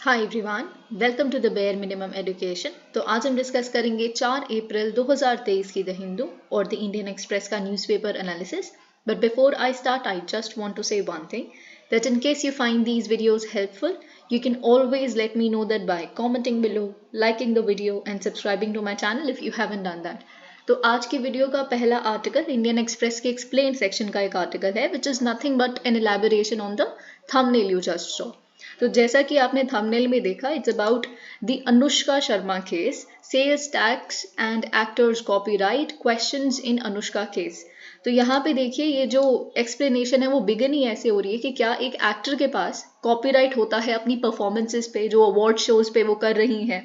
Hi everyone, welcome to the bare minimum education. तो आज हम डिस्कस करेंगे 4 अप्रैल 2023 की द हिंदू और द इंडियन एक्सप्रेस का newspaper analysis. But before I start, I just want to say one thing that in case you find these videos helpful, you can always let me know that by commenting below, liking the video and subscribing to my channel if you haven't done that. तो आज की video का पहला article Indian Express के explain section का एक article है which is nothing but an elaboration on the thumbnail you just saw. तो जैसा कि आपने थंबनेल में देखा, it's about the Anushka Sharma case, sales tax and actors copyright questions in Anushka case. तो यहाँ पे देखिए, ये जो एक्सप्लेनेशन है वो बिगिन ही ऐसे हो रही है कि क्या एक एक्टर के पास कॉपीराइट होता है अपनी परफॉर्मेंसेस पे जो अवार्ड शोज पे वो कर रही हैं,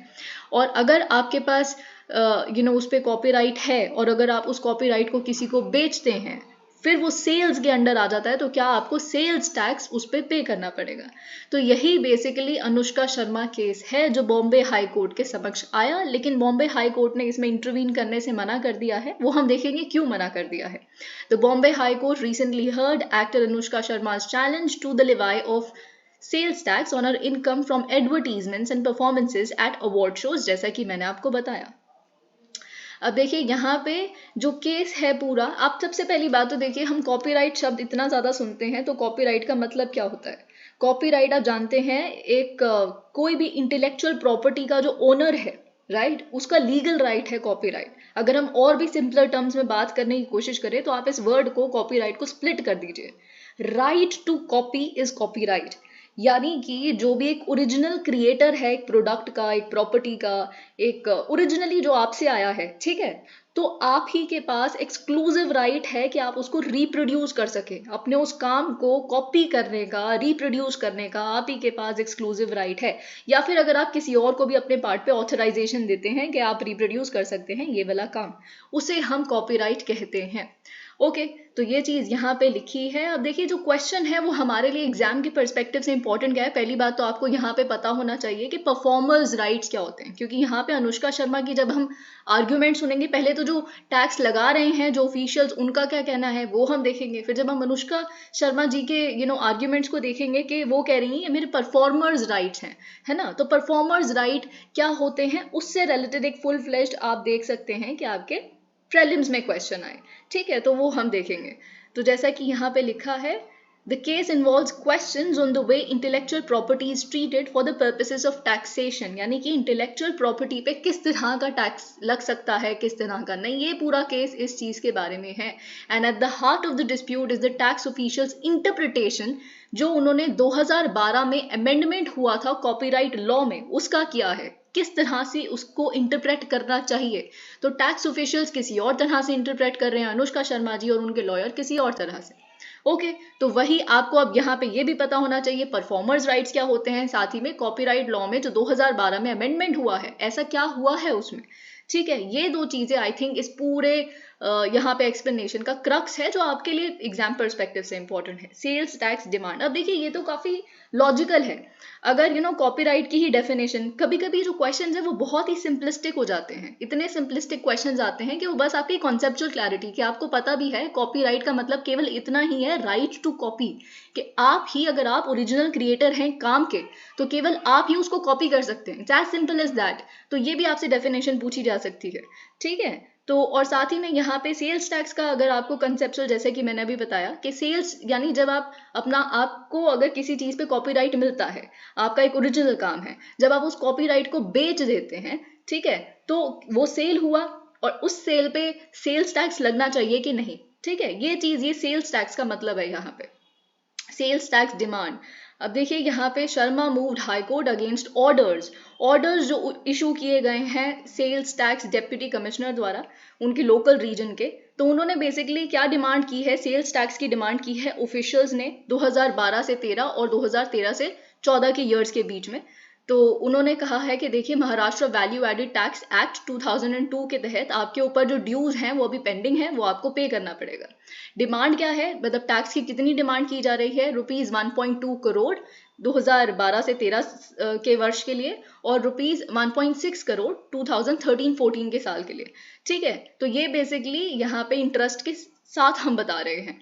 और अगर आपके पास उस पर कॉपीराइट है और अगर आप उस कॉपीराइट को किसी को बेचते हैं, फिर वो सेल्स के अंडर आ जाता है, तो क्या आपको सेल्स टैक्स उस पर पे करना पड़ेगा। तो यही बेसिकली अनुष्का शर्मा केस है जो बॉम्बे हाई कोर्ट के समक्ष आया, लेकिन बॉम्बे हाई कोर्ट ने इसमें इंटरवीन करने से मना कर दिया है। वो हम देखेंगे क्यों मना कर दिया है। तो Bombay High Court recently heard actor Anushka शर्मा's challenge to the levy of sales tax on her income from advertisements and performances at award shows, जैसा कि मैंने आपको बताया। अब देखिए यहाँ पे जो केस है पूरा, आप सबसे पहली बात तो देखिए, हम कॉपीराइट शब्द इतना ज़्यादा सुनते हैं, तो कॉपीराइट का मतलब क्या होता है। कॉपीराइट आप जानते हैं, एक कोई भी इंटेलेक्चुअल प्रॉपर्टी का जो ओनर है, राइट, उसका लीगल राइट है कॉपीराइट। अगर हम और भी सिंपलर टर्म्स में बात करने की कोशिश करें तो आप इस वर्ड को, कॉपीराइट को, स्प्लिट कर दीजिए। Right to copy is copyright, यानी कि जो भी एक ओरिजिनल क्रिएटर है एक प्रोडक्ट का, एक प्रॉपर्टी का, एक ओरिजिनली जो आपसे आया है, ठीक है, तो आप ही के पास एक्सक्लूसिव राइट है कि आप उसको रिप्रोड्यूस कर सके। अपने उस काम को कॉपी करने का, रिप्रोड्यूस करने का आप ही के पास एक्सक्लूसिव राइट है। या फिर अगर आप किसी और को भी अपने पार्ट पे ऑथराइजेशन देते हैं कि आप रिप्रोड्यूस कर सकते हैं ये वाला काम, उसे हम कॉपीराइट कहते हैं। ओके, तो ये चीज यहाँ पे लिखी है। अब देखिए, जो क्वेश्चन है वो हमारे लिए एग्जाम के पर्सपेक्टिव से इंपॉर्टेंट क्या है। पहली बात तो आपको यहाँ पे पता होना चाहिए कि परफॉर्मर्स राइट्स क्या होते हैं, क्योंकि यहाँ पे अनुष्का शर्मा की जब हम आर्ग्यूमेंट सुनेंगे, पहले तो जो टैक्स लगा रहे हैं जो ऑफिशियल्स, उनका क्या कहना है वो हम देखेंगे। फिर जब हम अनुष्का शर्मा जी के आर्ग्यूमेंट्स को देखेंगे कि वो कह रही हैं मेरे परफॉर्मर्स राइट्स हैं, है ना। तो परफॉर्मर्स राइट क्या होते हैं, उससे रिलेटेड एक फुल फ्लेश्ड आप देख सकते हैं कि आपके प्रीलिम्स में क्वेश्चन आए, ठीक है, तो वो हम देखेंगे। तो जैसा कि यहाँ पे लिखा है, the case involves questions on the way intellectual property is treated for the purposes of taxation, यानी कि इंटेलेक्चुअल प्रॉपर्टी पे किस तरह का टैक्स लग सकता है, किस तरह का नहीं। ये पूरा केस इस चीज के बारे में है। And at the heart of the dispute is the tax officials interpretation, जो उन्होंने 2012 में अमेंडमेंट हुआ था कॉपीराइट लॉ में, उसका किया है, किस तरह से उसको इंटरप्रेट करना चाहिए। तो टैक्स ऑफिशियल्स किसी और तरह से इंटरप्रेट कर रहे हैं, अनुष्का शर्मा जी और उनके लॉयर किसी और तरह से। ओके, तो वही आपको अब यहाँ पे ये भी पता होना चाहिए परफॉर्मर्स राइट्स क्या होते हैं, साथ ही में कॉपीराइट लॉ में जो 2012 में अमेंडमेंट हुआ है, ऐसा क्या हुआ है उसमें, ठीक है। ये दो चीजें आई थिंक इस पूरे यहाँ पे एक्सप्लेनेशन का क्रक्स है, जो आपके लिए एग्जाम पर्सपेक्टिव से इंपॉर्टेंट है। सेल्स टैक्स डिमांड, अब देखिए ये तो काफी लॉजिकल है। अगर कॉपीराइट की ही डेफिनेशन, कभी कभी जो क्वेश्चंस है वो बहुत ही सिंपलिस्टिक हो जाते हैं, इतने सिंपलिस्टिक क्वेश्चंस आते हैं कि वो बस आपकी कॉन्सेप्चुअल क्लैरिटी, कि आपको पता भी है कॉपीराइट का मतलब केवल इतना ही है, राइट टू कॉपी, कि आप ही, अगर आप ओरिजिनल क्रिएटर हैं काम के, तो केवल आप ही उसको कॉपी कर सकते हैं, it's as simple as that. तो ये भी आपसे डेफिनेशन पूछी जा सकती है, ठीक है। तो और साथ ही में यहाँ पे सेल्स टैक्स का अगर आपको कंसेप्चुअल, जैसे कि मैंने अभी बताया कि सेल्स यानी जब आप आपको अगर किसी चीज पे कॉपीराइट मिलता है, आपका एक ओरिजिनल काम है, जब आप उस कॉपीराइट को बेच देते हैं, ठीक है, तो वो सेल हुआ और उस सेल पे सेल्स टैक्स लगना चाहिए कि नहीं, ठीक है। ये चीज, ये सेल्स टैक्स का मतलब है यहाँ पे, सेल्स टैक्स डिमांड। अब देखिए यहाँ पे, Sharma moved high court against orders जो इशू किए गए हैं सेल्स टैक्स डेप्यूटी कमिश्नर द्वारा उनकी लोकल रीजन के। तो उन्होंने बेसिकली क्या डिमांड की है, सेल्स टैक्स की डिमांड की है ऑफिशियल्स ने 2012 से 13 और 2013 से 14 के ईयर्स के बीच में। तो उन्होंने कहा है कि देखिए, Maharashtra value added tax act 2002 के तहत आपके ऊपर जो ड्यूज हैं वो अभी पेंडिंग है, वो आपको पे करना पड़ेगा। डिमांड क्या है, मतलब टैक्स की कितनी डिमांड की जा रही है, रुपीज 1.2 करोड़ 2012 से 13 के वर्ष के लिए, और रुपीज 1.6 करोड़ 2013-14 के साल के लिए, ठीक है। तो ये बेसिकली यहाँ पे इंटरेस्ट के साथ हम बता रहे हैं।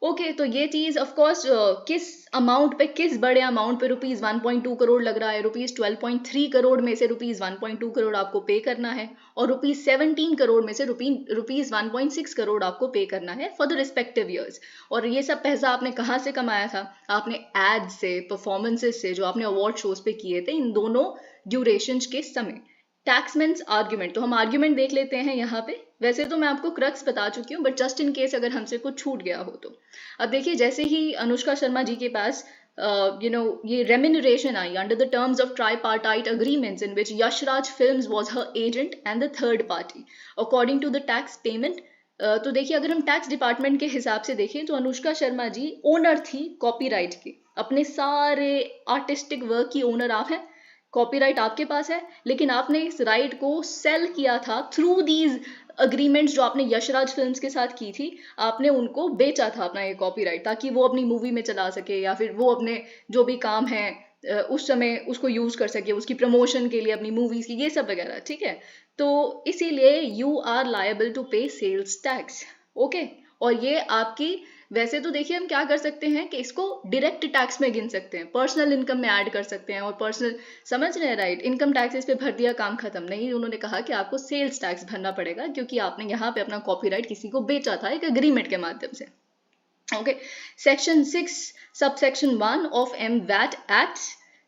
ओके तो ये चीज ऑफ कोर्स किस अमाउंट पे, किस बड़े अमाउंट पे रुपीज 1.2 करोड़ लग रहा है, रुपीज 12.3 करोड़ में से रुपीज 1.2 करोड़ आपको पे करना है, और रुपीज 17 करोड़ में से रुपीज 1.6 करोड़ आपको पे करना है फॉर द रिस्पेक्टिव ईयर्स। और ये सब पैसा आपने कहाँ से कमाया था? आपने एड से, परफॉर्मेंसेस से, जो आपने अवार्ड शोज पे किए थे इन दोनों ड्यूरेशन के समय। टैक्समैन्स आर्ग्यूमेंट, तो हम आर्ग्यूमेंट देख लेते हैं यहाँ पे। वैसे तो मैं आपको क्रक्स बता चुकी हूँ, बट जस्ट इन केस अगर हमसे कुछ छूट गया हो तो। अब देखिए, जैसे ही अनुष्का शर्मा जी के पास ये remuneration I under the terms of tripartite agreements in which Yashraj films was her agent and the third party according to the tax payment. तो देखिए, अगर हम टैक्स डिपार्टमेंट के हिसाब से देखें तो अनुष्का शर्मा जी ओनर थी कॉपीराइट की, अपने सारे आर्टिस्टिक वर्क की ओनर आप हैं, कॉपीराइट आपके पास है, लेकिन आपने इस राइट को सेल किया था थ्रू दीज अग्रीमेंट्स जो आपने यशराज फिल्म्स के साथ की थी। आपने उनको बेचा था अपना ये कॉपीराइट, ताकि वो अपनी मूवी में चला सके, या फिर वो अपने जो भी काम है उस समय उसको यूज कर सके, उसकी प्रमोशन के लिए, अपनी मूवीज की, ये सब वगैरह। ठीक है, तो इसीलिए यू आर लायबल टू पे सेल्स टैक्स। ओके, और ये आपकी, वैसे तो देखिए हम क्या कर सकते हैं कि इसको डायरेक्ट टैक्स में गिन सकते हैं, पर्सनल इनकम में ऐड कर सकते हैं, और पर्सनल, समझ रहे हैं राइट, इनकम टैक्सेस पे भर दिया, काम खत्म। नहीं, उन्होंने कहा कि आपको सेल्स टैक्स भरना पड़ेगा, क्योंकि आपने यहाँ पे अपना कॉपीराइट किसी को बेचा था एक अग्रीमेंट के माध्यम से। Okay, section 6 subsection 1 of MVAT Act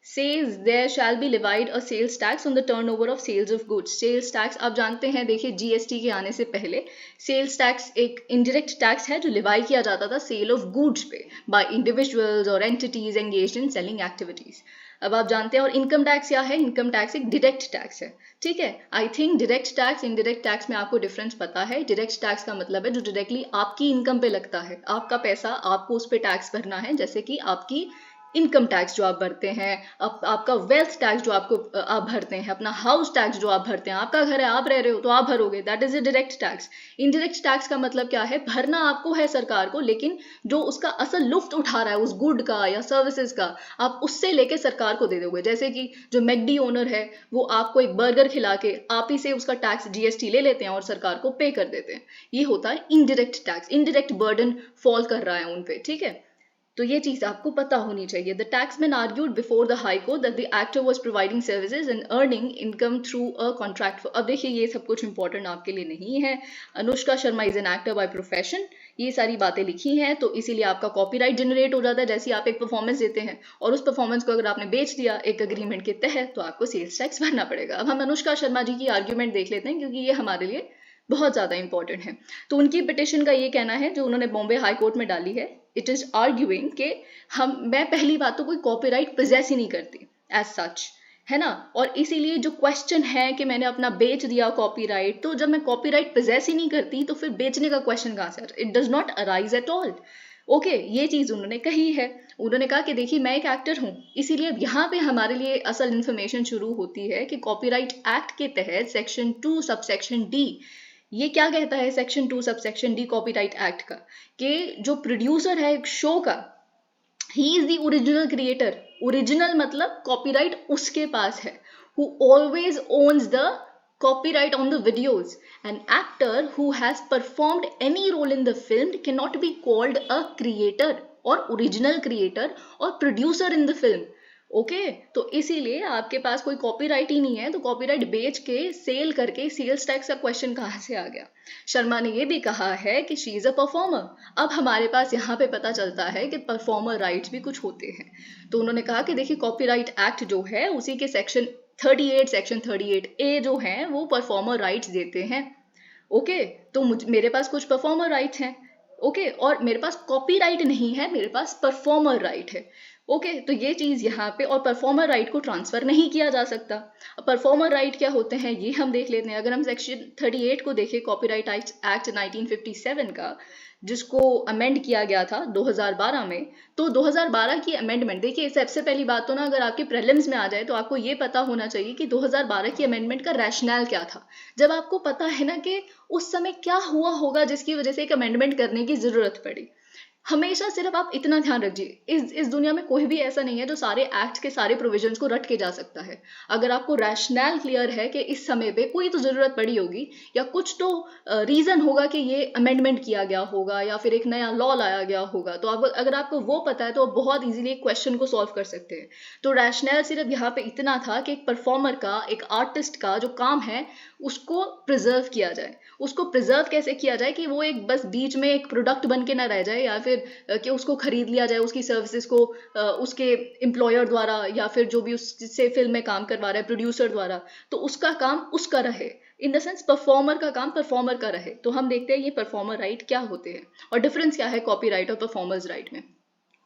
says there shall be levied a sales tax on the turnover of sales of goods. Sales tax आप जानते हैं, देखिए जीएसटी के आने से पहले सेल्स टैक्स एक इनडायरेक्ट टैक्स है जो लिवाई किया जाता था सेल ऑफ गुड्स पे बाय इंडिविजुअल्स और entities engaged in selling activities. अब आप जानते हैं, और इनकम टैक्स क्या है? इनकम टैक्स एक डायरेक्ट टैक्स है। ठीक है, I think direct tax indirect tax में आपको डिफरेंस पता है। डायरेक्ट टैक्स का मतलब है जो डायरेक्टली आपकी इनकम पे लगता है, आपका पैसा, आपको उस पर टैक्स भरना है, जैसे कि आपकी इनकम टैक्स जो आप भरते हैं, आपका वेल्थ टैक्स जो आप भरते हैं, अपना हाउस टैक्स जो आप भरते हैं, आपका घर है, आप रह रहे हो तो आप भरोगे, that is a direct tax. Indirect tax का मतलब क्या है? भरना आपको है सरकार को, लेकिन जो उसका असल लुफ्त उठा रहा है उस गुड का या सर्विसेज का, आप उससे लेके सरकार को दे दोगे। जैसे कि जो मैकडी ओनर है, वो आपको एक बर्गर खिला के आप ही से उसका टैक्स जीएसटी ले लेते हैं और सरकार को पे कर देते हैं। ये होता है indirect tax, indirect burden fall कर रहा है उन पे। ठीक है, तो ये चीज आपको पता होनी चाहिए। The Taxmann argued before the high court that the actor was providing services and earning income through a contract. अब देखिए, ये सब कुछ इंपॉर्टेंट आपके लिए नहीं है। Anushka Sharma is an actor by profession, ये सारी बातें लिखी हैं, तो इसीलिए आपका कॉपीराइट जनरेट हो जाता है। जैसे आप एक परफॉर्मेंस देते हैं और उस परफॉर्मेंस को अगर आपने बेच दिया एक अग्रीमेंट के तहत, तो आपको सेल्स टैक्स भरना पड़ेगा। अब हम अनुष्का शर्मा जी की आर्ग्यूमेंट देख लेते हैं, क्योंकि ये हमारे लिए बहुत ज्यादा इंपॉर्टेंट है। तो उनकी पिटिशन का ये कहना है जो उन्होंने बॉम्बे हाई कोर्ट में डाली है, इट इज आर्ग्यूइंग कि मैं पहली बात तो कोई कॉपीराइट पोजेस ही नहीं करती एज सच, है ना, और इसीलिए जो क्वेश्चन है कि मैंने अपना बेच दिया कॉपीराइट, तो जब मैं कॉपीराइट पोजेस ही नहीं करती तो फिर बेचने का क्वेश्चन कहाँ से? It does not arise at all. Okay, ये चीज उन्होंने कही है। उन्होंने कहा कि देखिए, मैं एक एक्टर हूं, इसीलिए यहाँ पे हमारे लिए असल इंफॉर्मेशन शुरू होती है कि कॉपीराइट एक्ट के तहत सेक्शन 2 सबसेक्शन डी, ये क्या कहता है section 2 subsection D copyright act का, कि जो प्रोड्यूसर है एक शो का, he is the original creator. Original मतलब कॉपीराइट उसके पास है, who always owns the copyright on the videos. An actor who has performed any role in the film cannot be called a creator or original creator or producer in the film. Okay, तो इसीलिए आपके पास कोई copyright ही नहीं है, तो copyright बेच के cell करके सेल्स टैक्स का क्वेश्चन कहाँ से आ गया? शर्मा ने ये भी कहा है कि शी इज अ परफॉर्मर। अब हमारे पास यहाँ पे पता चलता है कि परफॉर्मर राइट्स भी कुछ होते हैं। तो उन्होंने कहा कि देखिए, कॉपीराइट एक्ट जो है उसी के सेक्शन 38 सेक्शन 38A जो है वो परफॉर्मर राइट्स देते हैं। ओके, तो मेरे पास कुछ परफॉर्मर राइट्स हैं। ओके, और मेरे पास कॉपीराइट नहीं है, मेरे पास परफॉर्मर राइट है। ओके, तो ये चीज यहाँ पे, और परफॉर्मर राइट को ट्रांसफर नहीं किया जा सकता। परफॉर्मर राइट क्या होते हैं ये हम देख लेते हैं। अगर हम सेक्शन 38 को देखें, कॉपीराइट एक्ट 1957 का, जिसको अमेंड किया गया था 2012 में, तो 2012 की अमेंडमेंट देखिए, सबसे पहली बात तो ना, अगर आपके प्रीलिम्स में आ जाए तो आपको ये पता होना चाहिए कि 2012 की अमेंडमेंट का रैशनल क्या था। जब आपको पता है ना कि उस समय क्या हुआ होगा जिसकी वजह से एक अमेंडमेंट करने की जरूरत पड़ी। हमेशा सिर्फ आप इतना ध्यान रखिए, इस दुनिया में कोई भी ऐसा नहीं है जो सारे एक्ट के सारे प्रोविजंस को रट के जा सकता है। अगर आपको रैशनल क्लियर है कि इस समय पे कोई तो जरूरत पड़ी होगी या कुछ तो रीजन होगा कि ये अमेंडमेंट किया गया होगा या फिर एक नया लॉ लाया गया होगा, तो अगर आपको वो पता है तो आप बहुत इजीली एक क्वेश्चन को सॉल्व कर सकते हैं। तो रैशनल सिर्फ यहाँ पे इतना था कि एक परफॉर्मर का, एक आर्टिस्ट का जो काम है उसको प्रिजर्व किया जाए। उसको प्रिजर्व कैसे किया जाए कि वो एक बस बीच में एक प्रोडक्ट बन के ना रह जाए, या फिर कि उसको खरीद लिया जाए, उसकी सर्विसेज को उसके एम्प्लॉयर द्वारा या फिर जो भी उससे फिल्म में काम करवा रहा है प्रोड्यूसर द्वारा, तो उसका काम उसका रहे। इन द सेंस परफॉर्मर का काम परफॉर्मर का रहे। तो हम देखते हैं ये परफॉर्मर राइट क्या होते हैं और डिफरेंस क्या है कॉपीराइट और परफॉर्मर्स राइट में।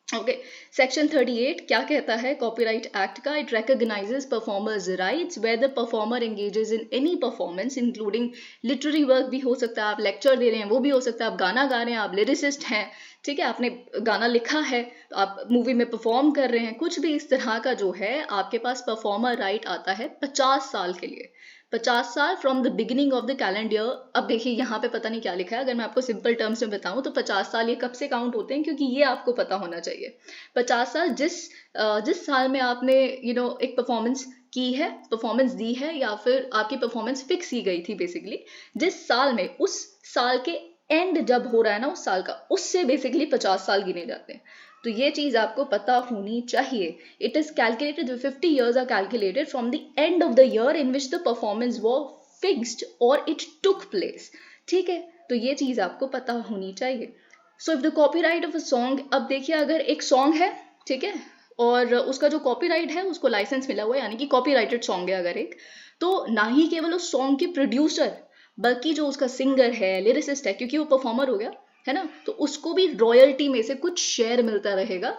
ओके, सेक्शन 38 क्या कहता है कॉपीराइट एक्ट का? It recognises performers rights where the performer engages in any performance including literary work भी हो सकता है, आप लेक्चर दे रहे हैं वो भी हो सकता है, आप गाना गा रहे हैं, आप लिरिसिस्ट हैं, ठीक है, आपने गाना लिखा है, आप मूवी में परफॉर्म कर रहे हैं, कुछ भी इस तरह का जो है आपके पास परफॉर्मर राइट आता है 50 साल के लिए। 50 साल from the beginning of the calendar year. अब देखिए यहाँ पे पता नहीं क्या लिखा है, अगर मैं आपको सिंपल टर्म्स में बताऊं तो 50 साल ये कब से काउंट होते हैं, क्योंकि ये आपको पता होना चाहिए। 50 साल जिस साल में आपने एक परफॉर्मेंस की है, परफॉर्मेंस दी है, या फिर आपकी परफॉर्मेंस फिक्स की गई थी बेसिकली, जिस साल में, उस साल के एंड जब हो रहा है ना उस साल का, उससे बेसिकली 50 साल गिने जाते हैं। तो ये चीज आपको पता होनी चाहिए। It is calculated 50 years are calculated from the end of the year in which the performance was fixed or it took place। ठीक है, तो ये चीज आपको पता होनी चाहिए। So if the copyright of a song, अब देखिए अगर एक सॉन्ग है, ठीक है, और उसका जो कॉपीराइट है उसको लाइसेंस मिला हुआ है, यानी कि कॉपीराइटेड सॉन्ग है अगर एक, तो ना ही केवल उस सॉन्ग के प्रोड्यूसर बल्कि जो उसका सिंगर है, लिरिसिस्ट है, क्योंकि वो परफॉर्मर हो गया है ना, तो उसको भी रॉयल्टी में से कुछ शेयर मिलता रहेगा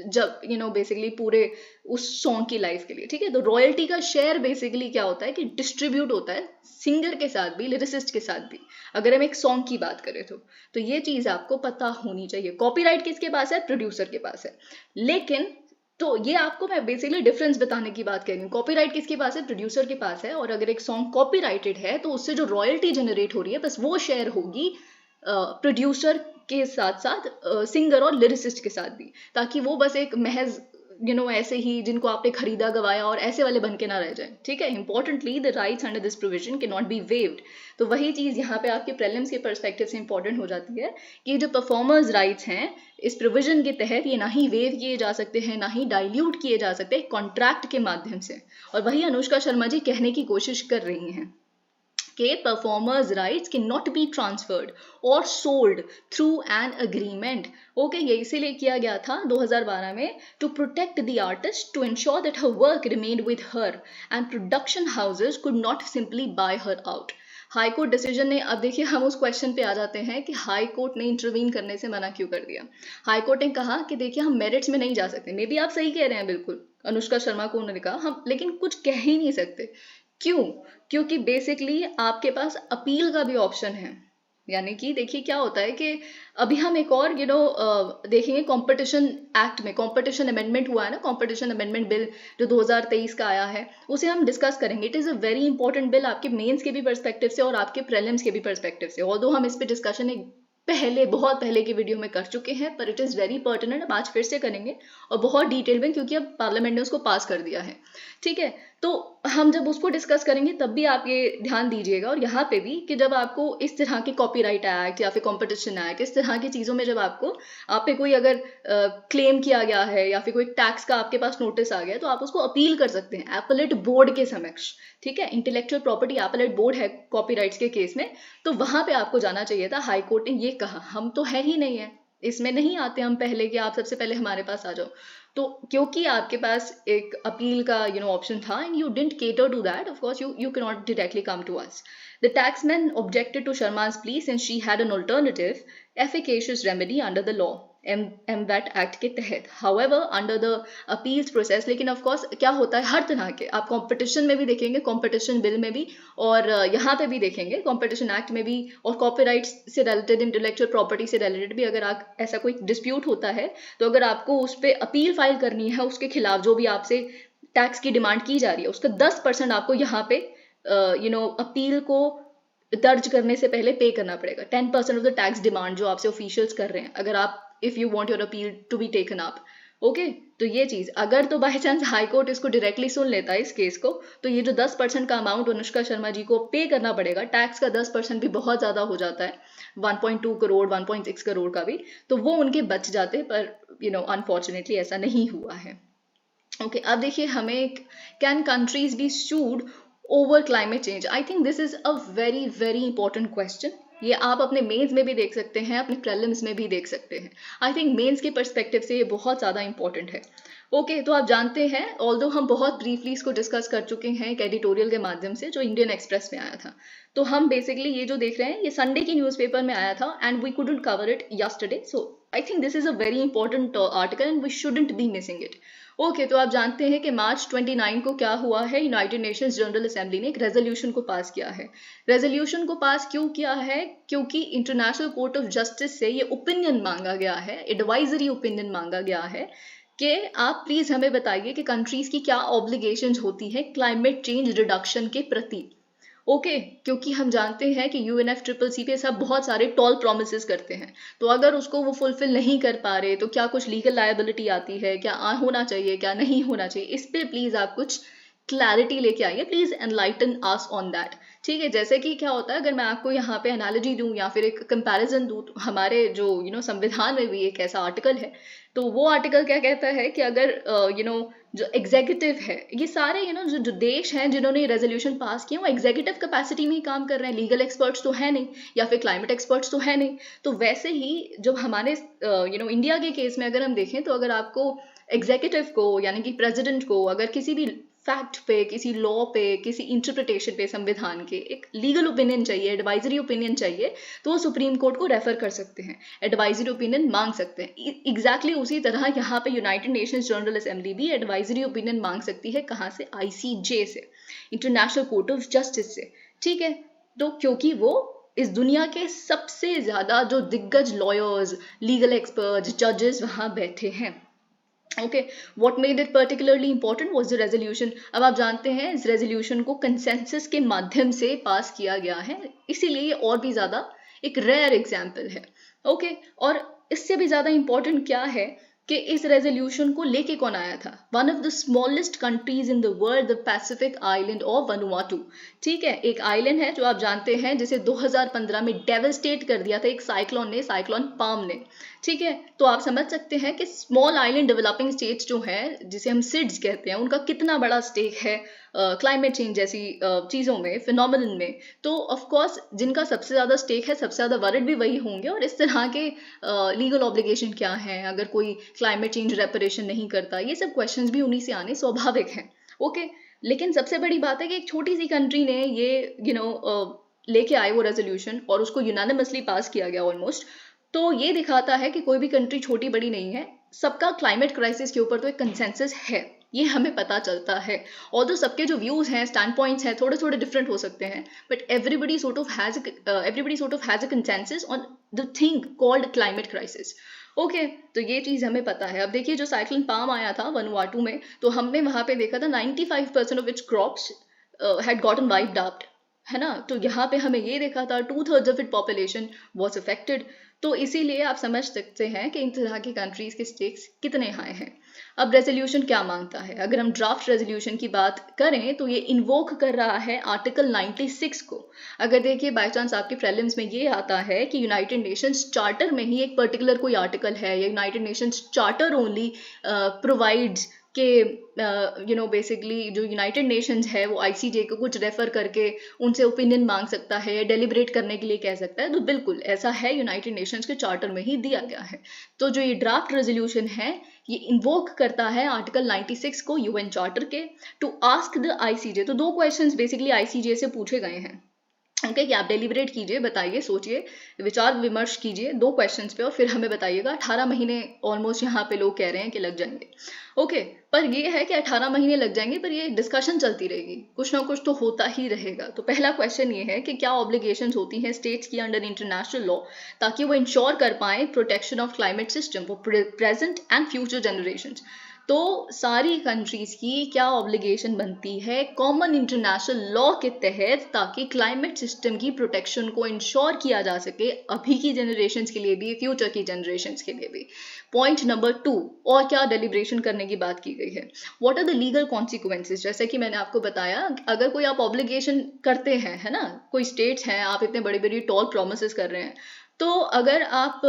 जब बेसिकली पूरे उस सॉन्ग की लाइफ के लिए। ठीक है, तो रॉयल्टी का शेयर बेसिकली क्या होता है कि डिस्ट्रीब्यूट होता है सिंगर के साथ भी, लिरिसिस्ट के साथ भी, अगर हम एक सॉन्ग की बात करें तो ये चीज आपको पता होनी चाहिए। कॉपीराइट किसके पास है? प्रोड्यूसर के पास है। लेकिन तो ये आपको मैं बेसिकली डिफरेंस बताने की बात कर रही हूँ। कॉपीराइट किसके पास है? प्रोड्यूसर के पास है। और अगर एक सॉन्ग कॉपीराइटेड है तो उससे जो रॉयल्टी जनरेट हो रही है बस वो शेयर होगी प्रोड्यूसर के साथ साथ सिंगर और लिरिसिस्ट के साथ भी, ताकि वो बस एक महज ऐसे ही जिनको आपने खरीदा गवाया और ऐसे वाले बन के ना रह जाए। ठीक है, importantly the rights under this provision can not be waived. तो वही चीज यहाँ पे आपके प्रीलिम्स के पर्सपेक्टिव से इंपॉर्टेंट हो जाती है कि जो परफॉर्मर्स राइट्स हैं इस प्रोविजन के तहत ये ना ही वेव किए जा सकते हैं, ना ही डाइल्यूट किए जा सकते कॉन्ट्रैक्ट के माध्यम से। और वही अनुष्का शर्मा जी कहने की कोशिश कर रही हैं कि performers rights cannot be transferred or sold through an agreement। Okay, ये इसीलिए किया गया था 2012 में, to protect the artist, to ensure that her work remained with her and production houses could not simply buy her out। High court decision ने, अब देखिए हम उस क्वेश्चन पे आ जाते हैं कि हाई कोर्ट ने इंटरवीन करने से मना क्यों कर दिया। हाई कोर्ट ने कहा कि देखिए हम मेरिट्स में नहीं जा सकते। मे बी आप सही कह रहे हैं, बिल्कुल अनुष्का शर्मा को उन्होंने कहा हम, लेकिन कुछ कह ही नहीं सकते। क्यों? क्योंकि बेसिकली आपके पास अपील का भी ऑप्शन है। यानी कि देखिए क्या होता है कि अभी हम एक और देखेंगे कंपटीशन एक्ट में, कंपटीशन अमेंडमेंट हुआ है ना, कंपटीशन अमेंडमेंट बिल जो 2023 का आया है, उसे हम डिस्कस करेंगे। It is a very important bill आपके मेंस के भी पर्सपेक्टिव से और आपके प्रीलिम्स के भी पर्सपेक्टिव से। ऑल्दो हम इस पे डिस्कशन एक बहुत पहले की वीडियो में कर चुके हैं, पर इट इज़ वेरी पर्टिनेंट, अब आज फिर से करेंगे और बहुत डिटेल में, क्योंकि अब पार्लियामेंट ने उसको पास कर दिया है। ठीक है, तो हम जब उसको डिस्कस करेंगे तब भी आप ये ध्यान दीजिएगा, और यहाँ पे भी कि जब आपको इस तरह के कॉपीराइट एक्ट या फिर कंपटीशन एक्ट, इस तरह की चीज़ों में जब आप पे कोई अगर क्लेम किया गया है या फिर कोई टैक्स का आपके पास नोटिस आ गया, तो आप उसको अपील कर सकते हैं एपेलेट बोर्ड के समक्ष। ठीक है, इंटेलेक्चुअल प्रॉपर्टी एपेलेट बोर्ड है कॉपीराइट्स के केस में, तो वहां पे आपको जाना चाहिए था। हाई कोर्ट ने ये कहा, हम तो है ही नहीं है, इसमें नहीं आते हम पहले कि आप सबसे पहले हमारे पास आ जाओ। तो क्योंकि आपके पास एक अपील का ऑप्शन था and you didn't cater to that, of course you cannot directly come to us। The taxman objected to Sharma's plea since she had an alternative efficacious remedy under the law MVAT act के तहत। However under the appeals process, लेकिन of course क्या होता है हर तरह के, आप competition में भी देखेंगे, कंपटीशन बिल में भी, और यहाँ पे भी देखेंगे कंपटीशन एक्ट में भी, और कॉपीराइट से रिलेटेड, इंटेलेक्चुअल प्रॉपर्टी से रिलेटेड भी, अगर आप ऐसा कोई डिस्प्यूट होता है तो अगर आपको उस पर अपील फाइल करनी है उसके खिलाफ जो भी आपसे टैक्स की डिमांड की जा रही है, उसका 10% आपको यहाँ पे अपील को दर्ज करने से पहले पे करना पड़ेगा। 10% ऑफ द टैक्स डिमांड जो आपसे ऑफिशियल्स कर रहे हैं, अगर आप if you want your appeal to be taken up. Okay, तो ये चीज अगर तो बाय चांस हाई कोर्ट इसको डायरेक्टली सुन लेता है इस केस को, तो ये जो 10% का अमाउंट अनुष्का शर्मा जी को पे करना पड़ेगा, टैक्स का 10% भी बहुत ज्यादा हो जाता है, 1.2 करोड़ 1.6 करोड़ का भी, तो वो उनके बच जाते, पर अनफॉर्चुनेटली ऐसा नहीं हुआ है। ओके, अब देखिए हमें, can countries be sued over climate change? I think this is a very very important question. ये आप अपने मेंस में भी देख सकते हैं, अपने प्रीलिम्स में भी देख सकते हैं। आई थिंक मेंस के पर्सपेक्टिव से ये बहुत ज़्यादा इंपॉर्टेंट है। ओके, तो आप जानते हैं, ऑल्दो हम बहुत ब्रीफली इसको डिस्कस कर चुके हैं एक एडिटोरियल के माध्यम से जो इंडियन एक्सप्रेस में आया था। तो हम बेसिकली ये जो देख रहे हैं ये संडे की न्यूज़पेपर में आया था and we couldn't cover it yesterday, so I think this is a very important article and we shouldn't be missing it. Okay, तो आप जानते हैं कि मार्च 29 को क्या हुआ है, यूनाइटेड नेशंस जनरल असेंबली ने एक रेजोल्यूशन को पास किया है। रेजोल्यूशन को पास क्यों किया है? क्योंकि इंटरनेशनल कोर्ट ऑफ जस्टिस से ये ओपिनियन मांगा गया है, एडवाइजरी ओपिनियन मांगा गया है कि आप प्लीज हमें बताइए कि कंट्रीज की क्या ऑब्लिगेशंस होती है क्लाइमेट चेंज रिडक्शन के प्रति। ओके, क्योंकि हम जानते हैं कि UNFCCC पे सब बहुत सारे टॉल प्रोमिसेस करते हैं, तो अगर उसको वो फुलफिल नहीं कर पा रहे तो क्या कुछ लीगल लायबिलिटी आती है, क्या होना चाहिए, क्या नहीं होना चाहिए, इस पे प्लीज आप कुछ क्लैरिटी लेके आइए, please enlighten us on that. ठीक है, जैसे कि क्या होता है, अगर मैं आपको यहाँ पे एनालॉजी दूं या फिर एक कंपैरिजन दूं, तो हमारे जो संविधान में भी एक ऐसा आर्टिकल है, तो वो आर्टिकल क्या कहता है कि अगर जो एग्जीक्यूटिव है, ये सारे जो देश हैं जिन्होंने ये रेजोल्यूशन पास किया वो एग्जीक्यूटिव कैपेसिटी में ही काम कर रहे हैं, लीगल एक्सपर्ट्स तो है नहीं या फिर क्लाइमेट एक्सपर्ट्स तो है नहीं। तो वैसे ही जब हमारे इंडिया के केस में अगर हम देखें, तो अगर आपको एग्जीक्यूटिव को यानी कि प्रेसिडेंट को अगर किसी भी फैक्ट पे, किसी लॉ पे, किसी इंटरप्रिटेशन पे संविधान के एक लीगल ओपिनियन चाहिए, एडवाइजरी ओपिनियन चाहिए, तो वो सुप्रीम कोर्ट को रेफर कर सकते हैं, एडवाइजरी ओपिनियन मांग सकते हैं। एग्जैक्टली उसी तरह यहाँ पे यूनाइटेड नेशंस जनरल असेंबली भी एडवाइजरी ओपिनियन मांग सकती है। कहाँ से? ICJ से, इंटरनेशनल कोर्ट ऑफ जस्टिस से। ठीक है, तो क्योंकि वो इस दुनिया के सबसे ज्यादा जो दिग्गज लॉयर्स, लीगल एक्सपर्ट्स, जजेस वहां बैठे हैं। Okay, what made it particularly important was the resolution. अब आप जानते हैं इस रेजोल्यूशन को कंसेंसस के माध्यम से पास किया गया है, इसीलिए ये और भी ज्यादा एक रेयर एग्जाम्पल है। ओके, और इससे भी ज्यादा इंपॉर्टेंट क्या है कि इस रेजोल्यूशन को लेके कौन आया था? One of the smallest countries in the world, the Pacific island of Vanuatu. ठीक है, एक आइलैंड है जो आप जानते हैं जिसे 2015 में डेवस्टेट कर दिया था एक साइक्लोन ने, साइक्लोन पाम ने। ठीक है, तो आप समझ सकते हैं कि स्मॉल आइलैंड डेवलपिंग स्टेट्स जो हैं, जिसे हम सिड्स कहते हैं, उनका कितना बड़ा स्टेक है क्लाइमेट चेंज जैसी चीज़ों में, फिनोमिनन में। तो ऑफ कोर्स जिनका सबसे ज़्यादा स्टेक है, सबसे ज़्यादा वरिड भी वही होंगे। और इस तरह के लीगल ऑब्लिगेशन क्या हैं अगर कोई क्लाइमेट चेंज रेपरेशन नहीं करता, ये सब क्वेश्चंस भी उन्हीं से आने स्वाभाविक हैं। ओके, लेकिन सबसे बड़ी बात है कि एक छोटी सी कंट्री ने ये लेके आए वो रेजोल्यूशन और उसको यूनानिमसली पास किया गया ऑलमोस्ट। तो ये दिखाता है कि कोई भी कंट्री छोटी बड़ी नहीं है, सबका क्लाइमेट क्राइसिस के ऊपर तो एक कंसेंसस है, ये हमें पता चलता है। और तो सबके जो व्यूज हैं, स्टैंड पॉइंट्स हैं, थोड़े थोड़े डिफरेंट हो सकते हैं, but everybody sort of has a consensus on the thing called climate crisis. Okay, तो ये चीज हमें पता है। अब देखिए जो साइक्लोन पाम आया था वनुआटू में, तो हमने वहां पे देखा था 95% of its crops had gotten wiped out, है ना। तो यहाँ पे हमें ये देखा था 2/3 of it population was affected. तो इसीलिए आप समझ सकते हैं कि इन तरह की कंट्रीज के स्टेक्स कितने हाई हैं। अब रेजोल्यूशन क्या मांगता है? अगर हम ड्राफ्ट रेजोल्यूशन की बात करें तो ये इन्वोक कर रहा है आर्टिकल 96 को। अगर देखिए बाय चांस आपके प्रीलिम्स में ये आता है कि यूनाइटेड नेशंस चार्टर में ही एक पर्टिकुलर कोई आर्टिकल है, या United Nations charter only provides के बेसिकली जो यूनाइटेड नेशंस है वो ICJ को कुछ रेफर करके उनसे ओपिनियन मांग सकता है या डेलिब्रेट करने के लिए कह सकता है, तो बिल्कुल ऐसा है, यूनाइटेड नेशंस के चार्टर में ही दिया गया है। तो जो ये ड्राफ्ट रेजोल्यूशन है ये इन्वोक करता है आर्टिकल 96 को UN चार्टर के, टू आस्क द ICJ। तो दो क्वेश्चंस बेसिकली ICJ से पूछे गए हैं। ओके, कि आप डेलिब्रेट कीजिए, बताइए, सोचिए, विचार विमर्श कीजिए दो क्वेश्चंस पे और फिर हमें बताइएगा। 18 महीने ऑलमोस्ट यहाँ पे लोग कह रहे हैं कि लग जाएंगे। ओके, पर ये है कि 18 महीने लग जाएंगे, पर ये डिस्कशन चलती रहेगी, कुछ ना कुछ तो होता ही रहेगा। तो पहला क्वेश्चन ये है कि क्या ऑब्लिगेशंस होती हैं स्टेट्स की अंडर इंटरनेशनल लॉ, ताकि वो इंश्योर कर पाए protection of climate system for present and future generations. तो सारी कंट्रीज की क्या ऑब्लिगेशन बनती है कॉमन इंटरनेशनल लॉ के तहत, ताकि क्लाइमेट सिस्टम की प्रोटेक्शन को इंश्योर किया जा सके अभी की जनरेशन्स के लिए भी, फ्यूचर की जनरेशन्स के लिए भी। पॉइंट नंबर 2, और क्या डेलिब्रेशन करने की बात की गई है, what are the legal consequences. जैसे कि मैंने आपको बताया, अगर कोई आप ऑब्लिगेशन करते हैं, है ना, कोई स्टेट्स हैं, आप इतने बड़ी बड़ी टॉल प्रोमिस कर रहे हैं, तो अगर आप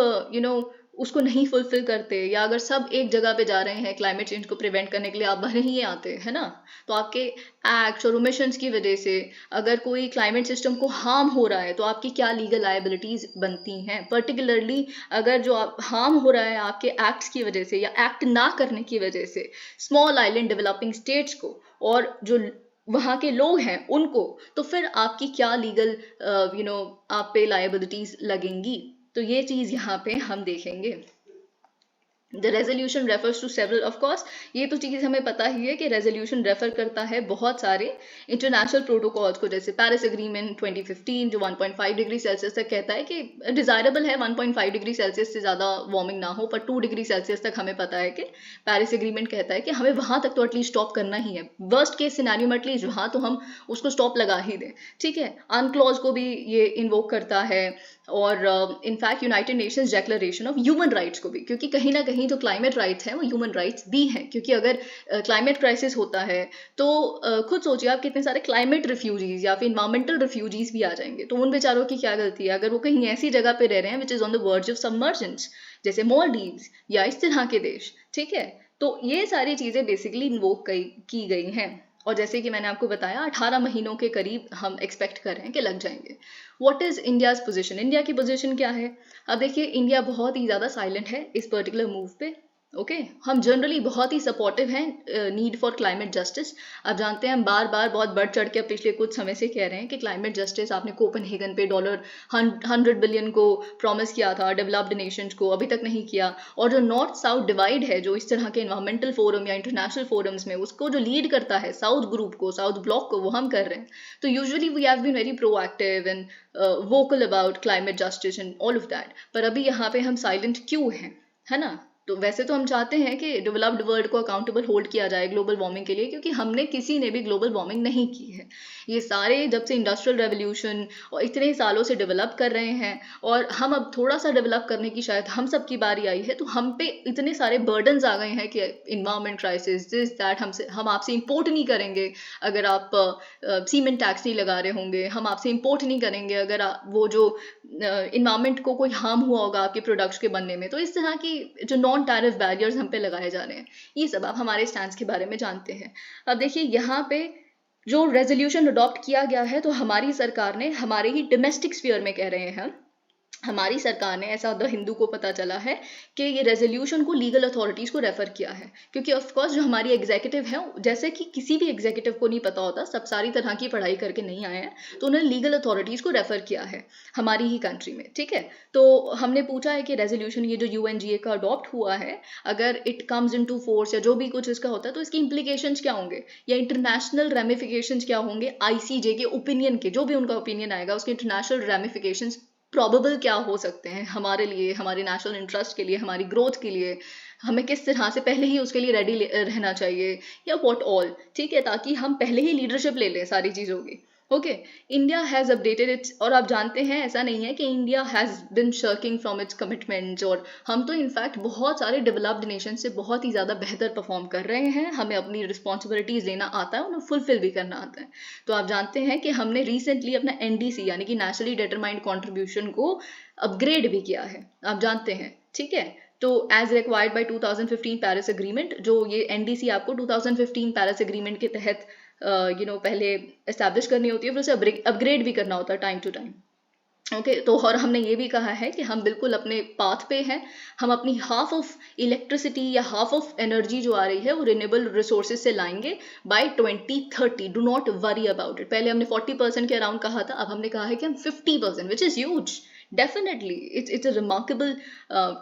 उसको नहीं फुलफिल करते, या अगर सब एक जगह पे जा रहे हैं क्लाइमेट चेंज को प्रिवेंट करने के लिए, आप बाहर नहीं आते, है ना, तो आपके एक्ट्स और ओमिशंस की वजह से अगर कोई क्लाइमेट सिस्टम को हार्म हो रहा है, तो आपकी क्या लीगल लायबिलिटीज बनती हैं। पर्टिकुलरली अगर जो आप हार्म हो रहा है आपके एक्ट्स की वजह से या एक्ट ना करने की वजह से स्मॉल आइलैंड डेवलपिंग स्टेट्स को और जो वहाँ के लोग हैं उनको, तो फिर आपकी क्या लीगल आप पे लायबिलिटीज लगेंगी। तो ये चीज यहाँ पे हम देखेंगे। The resolution refers to several, of course ये तो चीज़ हमें पता ही है कि रेजोल्यूशन रेफर करता है बहुत सारे इंटरनेशनल प्रोटोकॉल्स को, जैसे पेरिस एग्रीमेंट 2015 जो 1.5 डिग्री सेल्सियस तक कहता है कि डिजायरेबल है 1.5 डिग्री सेल्सियस से ज़्यादा वार्मिंग ना हो, पर 2 डिग्री सेल्सियस तक हमें पता है कि पेरिस एग्रीमेंट कहता है कि हमें वहाँ तक तो एटलीस्ट स्टॉप करना ही है। वर्स्ट केस सिनेरियो में एटलीस्ट वहाँ तो हम उसको स्टॉप लगा ही दें, ठीक है। अनक्लॉज को भी ये इन्वोक करता है, और in fact United Nations declaration of human rights को भी, क्योंकि कहीं ना कहीं जो क्लाइमेट राइट्स हैं वो ह्यूमन राइट्स भी हैं। क्योंकि अगर क्लाइमेट क्राइसिस होता है तो खुद सोचिए आप, कितने सारे क्लाइमेट रिफ्यूजीज या फिर इन्वायरमेंटल रिफ्यूजीज भी आ जाएंगे, तो उन बेचारों की क्या गलती है अगर वो कहीं ऐसी जगह पे रह रहे हैं which is on the verge of submergence, जैसे मॉलडीव्स या इस तरह के देश, ठीक है। तो ये सारी चीजें बेसिकली इन्वोक की गई हैं, और जैसे कि मैंने आपको बताया 18 महीनों के करीब हम एक्सपेक्ट कर रहे हैं कि लग जाएंगे। What is India's position, India की पोजीशन क्या है। अब देखिए, इंडिया बहुत ही ज़्यादा साइलेंट है इस पर्टिकुलर मूव पे। ओके हम जनरली बहुत ही सपोर्टिव हैं नीड फॉर क्लाइमेट जस्टिस। आप जानते हैं हम बार बार बहुत बढ़ चढ़ के पिछले कुछ समय से कह रहे हैं कि क्लाइमेट जस्टिस, आपने कोपेनहेगन पे $100 बिलियन को प्रॉमिस किया था डेवलप्ड नेशंस को, अभी तक नहीं किया। और जो नॉर्थ साउथ डिवाइड है, जो इस तरह के इन्वायरमेंटल फोरम या इंटरनेशनल फोरम्स में, उसको जो लीड करता है साउथ ग्रुप को, साउथ ब्लॉक को, वो हम कर रहे हैं। तो usually we have been very proactive and vocal about climate justice and all of that, पर अभी यहाँ पे हम साइलेंट क्यों हैं, है ना। तो वैसे तो हम चाहते हैं कि डेवलप्ड वर्ल्ड को अकाउंटेबल होल्ड किया जाए ग्लोबल वार्मिंग के लिए, क्योंकि हमने किसी ने भी ग्लोबल वार्मिंग नहीं की है। ये सारे जब से इंडस्ट्रियल रेवोल्यूशन और इतने सालों से डेवलप कर रहे हैं, और हम अब थोड़ा सा डेवलप करने की शायद हम सब की बारी आई है, तो हम पे इतने सारे बर्डन्स आ गए हैं कि इन्वायरमेंट क्राइसिस, दिस दैट, हम आपसे इम्पोर्ट नहीं करेंगे अगर आप सीमेंट टैक्स नहीं लगा रहे होंगे, हम आपसे इम्पोर्ट नहीं करेंगे अगर वो जो इन्वायरमेंट को कोई हार्म हुआ होगा आपके प्रोडक्ट्स के बनने में। तो इस तरह की जो नॉन टैरिफ बैरियर्स हम पे लगाए जा रहे हैं, ये सब आप हमारे स्टैंड्स के बारे में जानते हैं। अब देखिए, यहाँ पे जो रेजोल्यूशन अडॉप्ट किया गया है, तो हमारी सरकार ने, हमारे ही डोमेस्टिक स्फीयर में कह रहे हैं, हमारी सरकार ने, ऐसा द हिंदू को पता चला है कि ये रेजोल्यूशन को लीगल अथॉरिटीज को रेफर किया है। क्योंकि ऑफ कोर्स जो हमारी एग्जीक्यूटिव है, जैसे कि किसी भी एग्जीक्यूटिव को नहीं पता होता, सब सारी तरह की पढ़ाई करके नहीं आए हैं, तो उन्होंने लीगल अथॉरिटीज को रेफर किया है हमारी ही कंट्री में, ठीक है। तो हमने पूछा है कि रेजोल्यूशन ये जो UNGA का अडॉप्ट हुआ है, अगर इट कम्स इनटू फोर्स या जो भी कुछ इसका होता है, तो इसकी इंप्लीकेशंस क्या होंगे, या इंटरनेशनल रेमिफिकेशंस क्या होंगे, ICJ के ओपिनियन के, जो भी उनका ओपिनियन आएगा उसके इंटरनेशनल रेमिफिकेशंस प्रॉबेबल क्या हो सकते हैं हमारे लिए, हमारे नेशनल इंटरेस्ट के लिए, हमारी ग्रोथ के लिए, हमें किस तरह से पहले ही उसके लिए रेडी रहना चाहिए, या व्हाट ऑल, ठीक है, ताकि हम पहले ही लीडरशिप ले लें सारी चीज़ों की। Okay, India has updated its, और आप जानते हैं ऐसा नहीं है कि India has been shirking from its commitments, और हम तो इनफैक्ट बहुत सारे डेवलप्ड नेशन से बहुत ही ज़्यादा बेहतर परफॉर्म कर रहे हैं। हमें अपनी रिस्पॉन्सिबिलिटीज़ लेना आता है, उन्हें फुलफिल भी करना आता है। तो आप जानते हैं कि हमने रिसेंटली अपना NDC यानी कि नेशनली डिटरमाइंड कॉन्ट्रीब्यूशन को अपग्रेड भी किया है, आप जानते हैं, ठीक है। तो as required by 2015 Paris agreement, जो ये NDC आपको 2015 पेरिस एग्रीमेंट के तहत पहले एस्टैब्लिश करनी होती है, फिर उसे अपग्रेड भी करना होता है टाइम टू टाइम। ओके तो और हमने ये भी कहा है कि हम बिल्कुल अपने पाथ पे हैं, हम अपनी हाफ ऑफ इलेक्ट्रिसिटी या हाफ ऑफ एनर्जी जो आ रही है वो रिन्यूएबल रिसोर्सेज से लाएंगे by 2030। Do not worry about it. पहले हमने 40% के अराउंड कहा था, अब हमने कहा है कि हम 50%, which is huge. Definitely it's a remarkable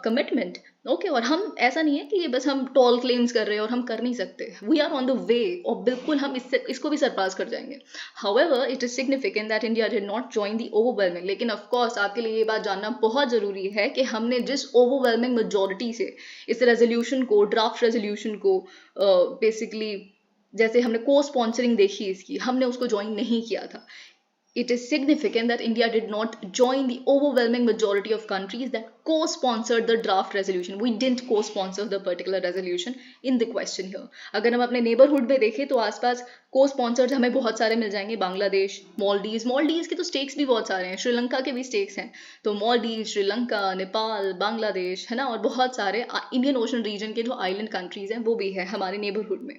commitment, okay और हम ऐसा नहीं है कि ये बस हम टॉल क्लेम्स कर रहे हैं और हम कर नहीं सकते, we are on the way और बिल्कुल हम इसको भी सरपास कर जाएंगे. However it is significant that India did not join the overwhelming. लेकिन ऑफ कोर्स आपके लिए ये बात जानना बहुत जरूरी है कि हमने जिस ओवरवेलमिंग मेजोरिटी से इस रेजोल्यूशन को, ड्राफ्ट रेजोल्यूशन को बेसिकली जैसे हमने को स्पॉन्सरिंग देखी इसकी, हमने उसको ज्वाइन नहीं किया था. It is significant that India did not join the overwhelming majority of countries that co-sponsored the draft resolution. We didn't co-sponsor the particular resolution in the question here. अगर हम अपने neighborhood में देखें तो आसपास co-sponsors हमें बहुत सारे मिल जाएंगे. बांग्लादेश, मॉलडीव्स के तो स्टेक्स भी बहुत सारे हैं, श्रीलंका के भी स्टेक्स हैं. तो मॉलडीव्स, श्रीलंका, नेपाल, बांग्लादेश है ना, और बहुत सारे इंडियन ओशन रीजन के जो आइलैंड कंट्रीज हैं वो भी है हमारे नेबरहुड में.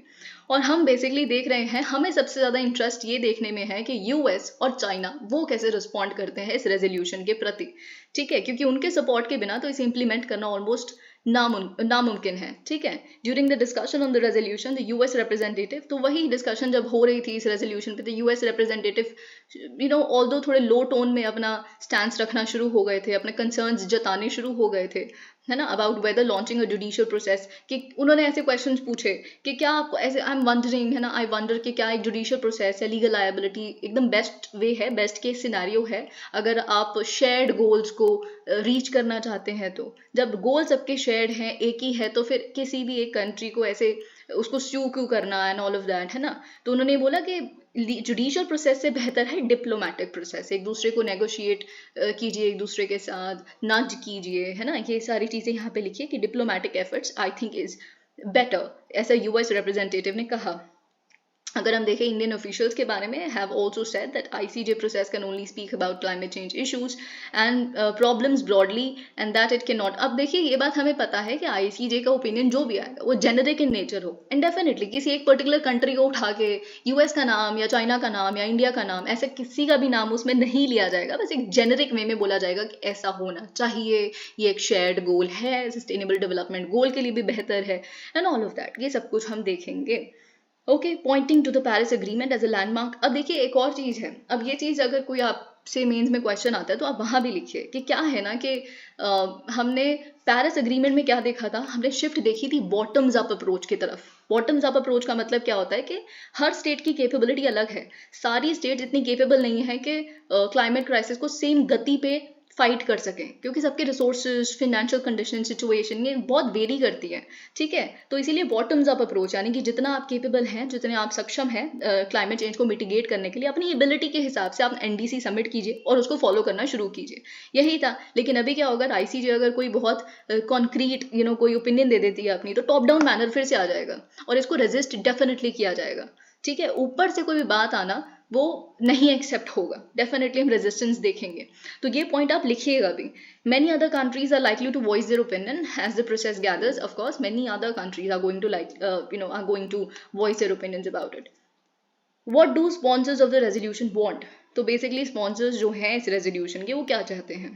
और हम बेसिकली देख रहे हैं, हमें सबसे ज़्यादा इंटरेस्ट ये देखने में है कि यूएस और चाइना वो कैसे रिस्पॉन्ड करते हैं इस रेजोल्यूशन के प्रति. ठीक है, क्योंकि उनके सपोर्ट के बिना तो इसे इम्प्लीमेंट करना ऑलमोस्ट नामुमकिन है. ठीक है, during the discussion on the resolution the US representative, तो वही डिस्कशन जब हो रही थी इस रेजोल्यूशन पे, तो यूएस रिप्रेजेंटेटिव ऑल्दो थोड़े लो टोन में अपना स्टैंड रखना शुरू हो गए थे, अपने कंसर्न्स जताने शुरू हो गए थे, है ना, about whether launching a judicial process. कि उन्होंने ऐसे क्वेश्चंस पूछे कि क्या आपको ऐसे, आई एम वंडरिंग, है ना, आई वंडर कि क्या एक जुडिशियल प्रोसेस है, लीगल लायबिलिटी एकदम बेस्ट वे है, बेस्ट केस सिनेरियो है अगर आप शेयर्ड गोल्स को रीच करना चाहते हैं. तो जब गोल सबके शेयर्ड हैं, एक ही है, तो फिर किसी भी एक कंट्री को ऐसे उसको स्यू क्यों करना एंड ऑल ऑफ दैट, है ना. तो उन्होंने बोला कि जुडिशियल प्रोसेस से बेहतर है डिप्लोमेटिक प्रोसेस. एक दूसरे को नेगोशिएट कीजिए, एक दूसरे के साथ नज कीजिए, है ना. ये सारी चीज़ें यहाँ पे लिखिए कि diplomatic efforts I think is better, ऐसा यूएस रिप्रेजेंटेटिव ने कहा. अगर हम देखें इंडियन ऑफिशियल्स के बारे में, have also said that ICJ process can only speak about climate change issues and problems broadly and that it can not. अब देखिए ये बात हमें पता है कि आईसीजे का ओपिनियन जो भी आएगा वो जेनरिक इन नेचर हो, एंड डेफिनेटली किसी एक पर्टिकुलर कंट्री को उठा के यूएस का नाम या चाइना का नाम या इंडिया का नाम, ऐसे किसी का भी नाम उसमें नहीं लिया जाएगा. बस एक जेनरिक वे में बोला जाएगा कि ऐसा होना चाहिए, ये एक शेयर्ड गोल है, सस्टेनेबल डेवलपमेंट गोल के लिए भी बेहतर है, एंड ऑल ऑफ दैट. ये सब कुछ हम देखेंगे. Okay, pointing to the Paris agreement as a landmark. अब देखिए एक और चीज़ है, अब ये चीज़ अगर कोई आपसे मेंस में क्वेश्चन आता है तो आप वहाँ भी लिखिए कि क्या है ना कि हमने पेरिस एग्रीमेंट में क्या देखा था, हमने शिफ्ट देखी थी बॉटम्स अप अप्रोच की तरफ. बॉटम्स अप अप्रोच का मतलब क्या होता है कि हर स्टेट की कैपेबिलिटी अलग है. सारी स्टेट इतनी कैपेबल नहीं है कि क्लाइमेट क्राइसिस को सेम गति पे फाइट कर सकें, क्योंकि सबके रिसोर्सेज, फिनेंशियल कंडीशन, सिचुएशन ये बहुत वेरी करती है. ठीक है, तो इसीलिए बॉटम्स अप अप्रोच, यानी कि जितना आप केपेबल हैं, जितने आप सक्षम हैं क्लाइमेट चेंज को मिटिगेट करने के लिए, अपनी एबिलिटी के हिसाब से आप एनडीसी सबमिट कीजिए और उसको फॉलो करना शुरू कीजिए. यही था. लेकिन अभी क्या होगा, आईसीजे अगर कोई बहुत कॉन्क्रीट कोई ओपिनियन दे देती है अपनी, तो टॉप डाउन मैनर फिर से आ जाएगा और इसको रेजिस्ट डेफिनेटली किया जाएगा. ठीक है, ऊपर से कोई भी बात आना वो नहीं एक्सेप्ट होगा, डेफिनेटली हम रेजिस्टेंस देखेंगे. तो ये पॉइंट आप लिखिएगा भी. Many other countries are likely to voice their opinion as the process gathers. Of course, many other countries are going to are going to voice their opinions about it. What do sponsors of the resolution want? तो basically sponsors जो हैं इस resolution के, वो क्या चाहते हैं?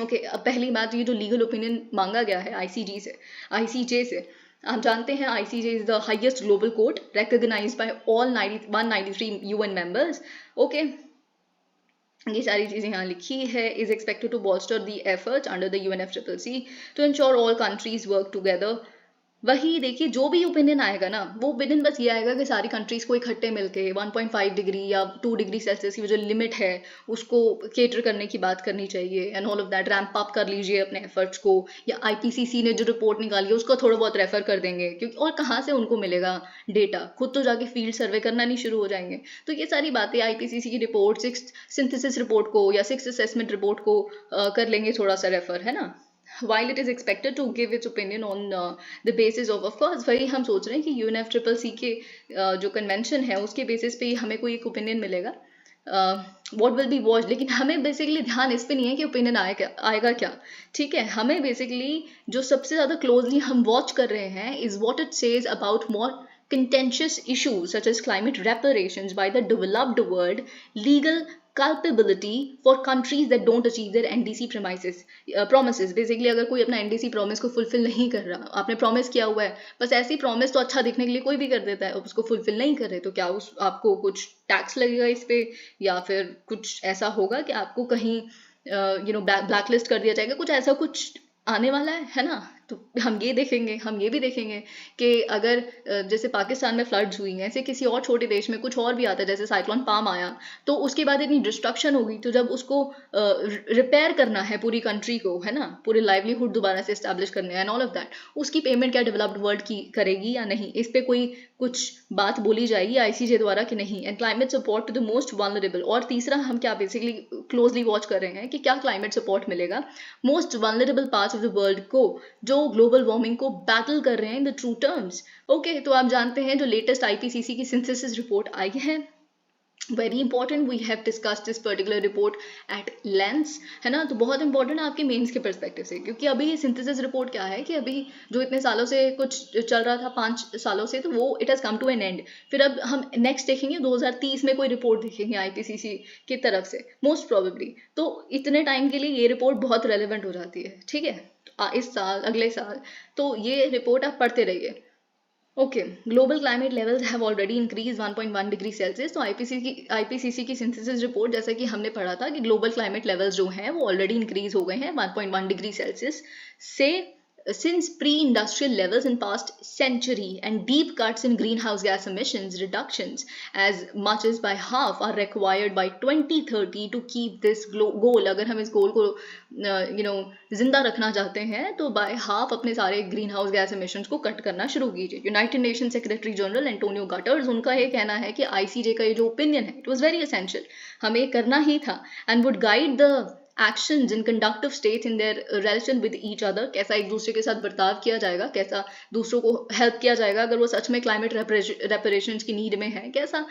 Okay, अब पहली बात, ये जो लीगल ओपिनियन मांगा गया है आईसीजे से, आप जानते हैं ICJ is the highest global court recognised by all 193 UN members. Okay, ये सारी चीज़ें यहाँ लिखी है. Is expected to bolster the efforts under the UNFCCC to ensure all countries work together. वही देखिए, जो भी ओपिनियन आएगा ना, वो ओपिनियन बस ये आएगा कि सारी कंट्रीज को इकट्ठे मिलके 1.5 डिग्री या 2 डिग्री सेल्सियस की जो लिमिट है उसको केटर करने की बात करनी चाहिए, and all of that. Ramp up कर लीजिए अपने एफर्ट्स को, या आईपीसीसी ने जो रिपोर्ट निकाली है उसको थोड़ा बहुत रेफर कर देंगे, क्योंकि और कहाँ से उनको मिलेगा डेटा, खुद तो जाके फील्ड सर्वे करना नहीं शुरू हो जाएंगे. तो ये सारी बातें आईपीसीसी की रिपोर्ट, सिक्स्थ सिंथेसिस रिपोर्ट को या सिक्स्थ असेसमेंट रिपोर्ट को कर लेंगे थोड़ा सा रेफर, है ना. While it is expected to give its opinion on the basis of course, वही हम सोच रहे हैं कि यूएनएफसीसीसी के जो कन्वेंशन है उसके बेसिस पे हमें कोई एक ओपिनियन मिलेगा. व्हाट विल बी वॉच, लेकिन हमें बेसिकली ध्यान इस पे नहीं है कि ओपिनियन आएगा क्या. ठीक है, हमें बेसिकली जो सबसे ज़्यादा क्लोजली हम वॉच कर रहे हैं is what it says about more contentious issues such as climate reparations by the developed world, legal culpability for countries that don't achieve their NDC promises. Basically अगर कोई अपना NDC promise को fulfill नहीं कर रहा, आपने promise किया हुआ है, बस ऐसी promise तो अच्छा दिखने के लिए कोई भी कर देता है, उसको fulfill नहीं कर रहे, तो क्या आपको कुछ टैक्स लगेगा इस पे, या फिर कुछ ऐसा होगा कि आपको कहीं ब्लैकलिस्ट कर दिया जाएगा, कुछ ऐसा कुछ आने वाला है ना. तो हम ये देखेंगे, हम ये भी देखेंगे कि अगर जैसे पाकिस्तान में फ्लड्स हुई हैं, ऐसे किसी और छोटे देश में कुछ और भी आता है, जैसे साइक्लोन पाम आया, तो उसके बाद इतनी डिस्ट्रक्शन होगी, तो जब उसको रिपेयर करना है पूरी कंट्री को, है ना, पूरे लाइवलीहुड दोबारा से एस्टैब्लिश करने हैं एंड ऑल ऑफ दैट, उसकी पेमेंट क्या डेवलप्ड वर्ल्ड की करेगी या नहीं, इस पे कोई कुछ बात बोली जाएगी आईसीजे द्वारा कि नहीं। And climate support to the most vulnerable, और तीसरा हम क्या बेसिकली क्लोजली वॉच कर रहे हैं कि क्या क्लाइमेट सपोर्ट मिलेगा most vulnerable parts of the world को, जो ग्लोबल वार्मिंग को बैटल कर रहे हैं in the true terms. Okay, तो आप जानते हैं जो लेटेस्ट आईपीसीसी की सिंथेसिस रिपोर्ट आई है, very important, we have discussed this particular report at length, है ना, तो बहुत इंपॉर्टेंट है आपके मेंस के पर्सपेक्टिव से, क्योंकि अभी ये सिंथेसिस रिपोर्ट क्या है कि अभी जो इतने सालों से कुछ चल रहा था 5 सालों से, तो वो it has come to an end. फिर अब हम नेक्स्ट देखेंगे 2030 में कोई रिपोर्ट देखेंगे आईपीसीसी की तरफ से मोस्ट प्रोबेबली, तो इतने टाइम के लिए ये रिपोर्ट बहुत रेलिवेंट हो जाती है, ठीक है, इस साल अगले साल, तो ये रिपोर्ट आप पढ़ते रहिए। Okay, global climate levels have already increase 1.1 degree Celsius. तो आईपीसीसी की सिंथेसिस रिपोर्ट, जैसा कि हमने पढ़ा था कि ग्लोबल क्लाइमेट लेवल्स जो हैं वो ऑलरेडी इंक्रीज हो गए हैं 1.1 डिग्री सेल्सियस से since pre-industrial levels in past century, and deep cuts in greenhouse gas emissions reductions as much as by half are required by 2030 to keep this goal। अगर हम इस गोल को जिंदा रखना चाहते हैं तो बाय हाफ अपने सारे ग्रीन हाउस गैस एमिशंस को कट करना शुरू कीजिए। United nation secretary general Antonio gutters, उनका ये कहना है कि आईसीजे का ये जो ओपिनियन है, इट वाज वेरी एसेंशियल, हमें करना ही था, and would guide the actions in conductive states in their relation with each other, कैसा एक दूसरे के साथ बर्ताव किया जाएगा, कैसा दूसरों को हेल्प किया जाएगा अगर वो सच में क्लाइमेट रेपरेशंस की नीड में है, कैसा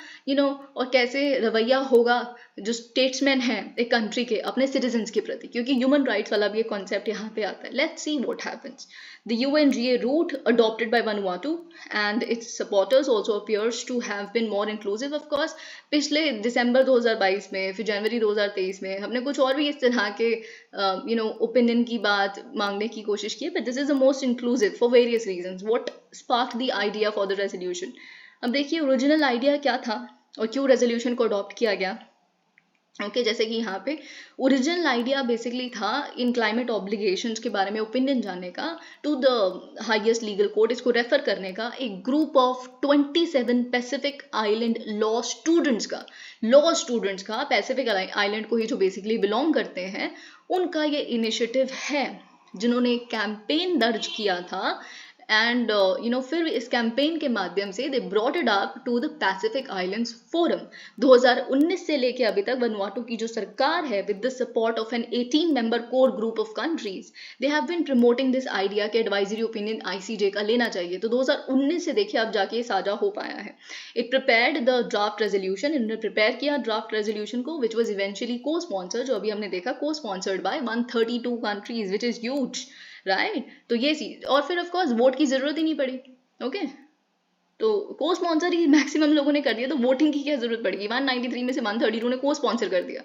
और कैसे रवैया होगा जो स्टेट्समैन है एक कंट्री के अपने सिटीजन्स के प्रति, क्योंकि ह्यूमन राइट्स वाला भी एक कॉन्सेप्ट यहाँ पे आता है। Let's see what happens. The UNGA route adopted by Vanuatu and its supporters also appears to have been more inclusive, of course। पिछले दिसंबर 2022 में, फिर जनवरी 2023 में हमने कुछ और भी इस तरह के ओपिनियन की बात मांगने की कोशिश की, but this is the most inclusive for various reasons. What sparked the idea for the resolution? अब देखिए ओरिजिनल आइडिया क्या था और क्यों रेजोल्यूशन को अडॉप्ट किया गया। ओके, जैसे कि यहाँ पे ओरिजिनल आइडिया बेसिकली था इन क्लाइमेट ऑब्लिगेशंस के बारे में ओपिनियन जानने का to the highest legal court, इसको रेफर करने का एक group of 27 Pacific island law students का पैसिफिक आइलैंड को ही जो बेसिकली बिलोंग करते हैं, उनका ये इनिशिएटिव है, जिन्होंने कैंपेन दर्ज किया था एंड फिर इस कैंपेन के माध्यम से they brought it up to the Pacific islands forum. 2019 से लेके अभी तक वनुआटू की जो सरकार है, with the support of an 18 member core group of countries, they have been promoting this idea के एडवाइजरी ओपिनियन आईसीजे का लेना चाहिए। तो 2019 से देखिए अब जाके ये साझा हो पाया है। It prepared the draft resolution, इन्होंने प्रिपेयर किया ड्राफ्ट रेजोल्यूशन को, विच वॉज इवेंचुअली को स्पॉन्सर्ड, जो अभी हमने देखा को sponsored by 132 countries, which is huge, right. तो ये चीज, और फिर ऑफ कोर्स वोट की जरूरत ही नहीं पड़ी। ओके, तो को स्पॉन्सर ही मैक्सिमम लोगों ने कर दिया, तो वोटिंग की क्या जरूरत पड़ेगी। 193 में से 132 ने को स्पॉन्सर कर दिया,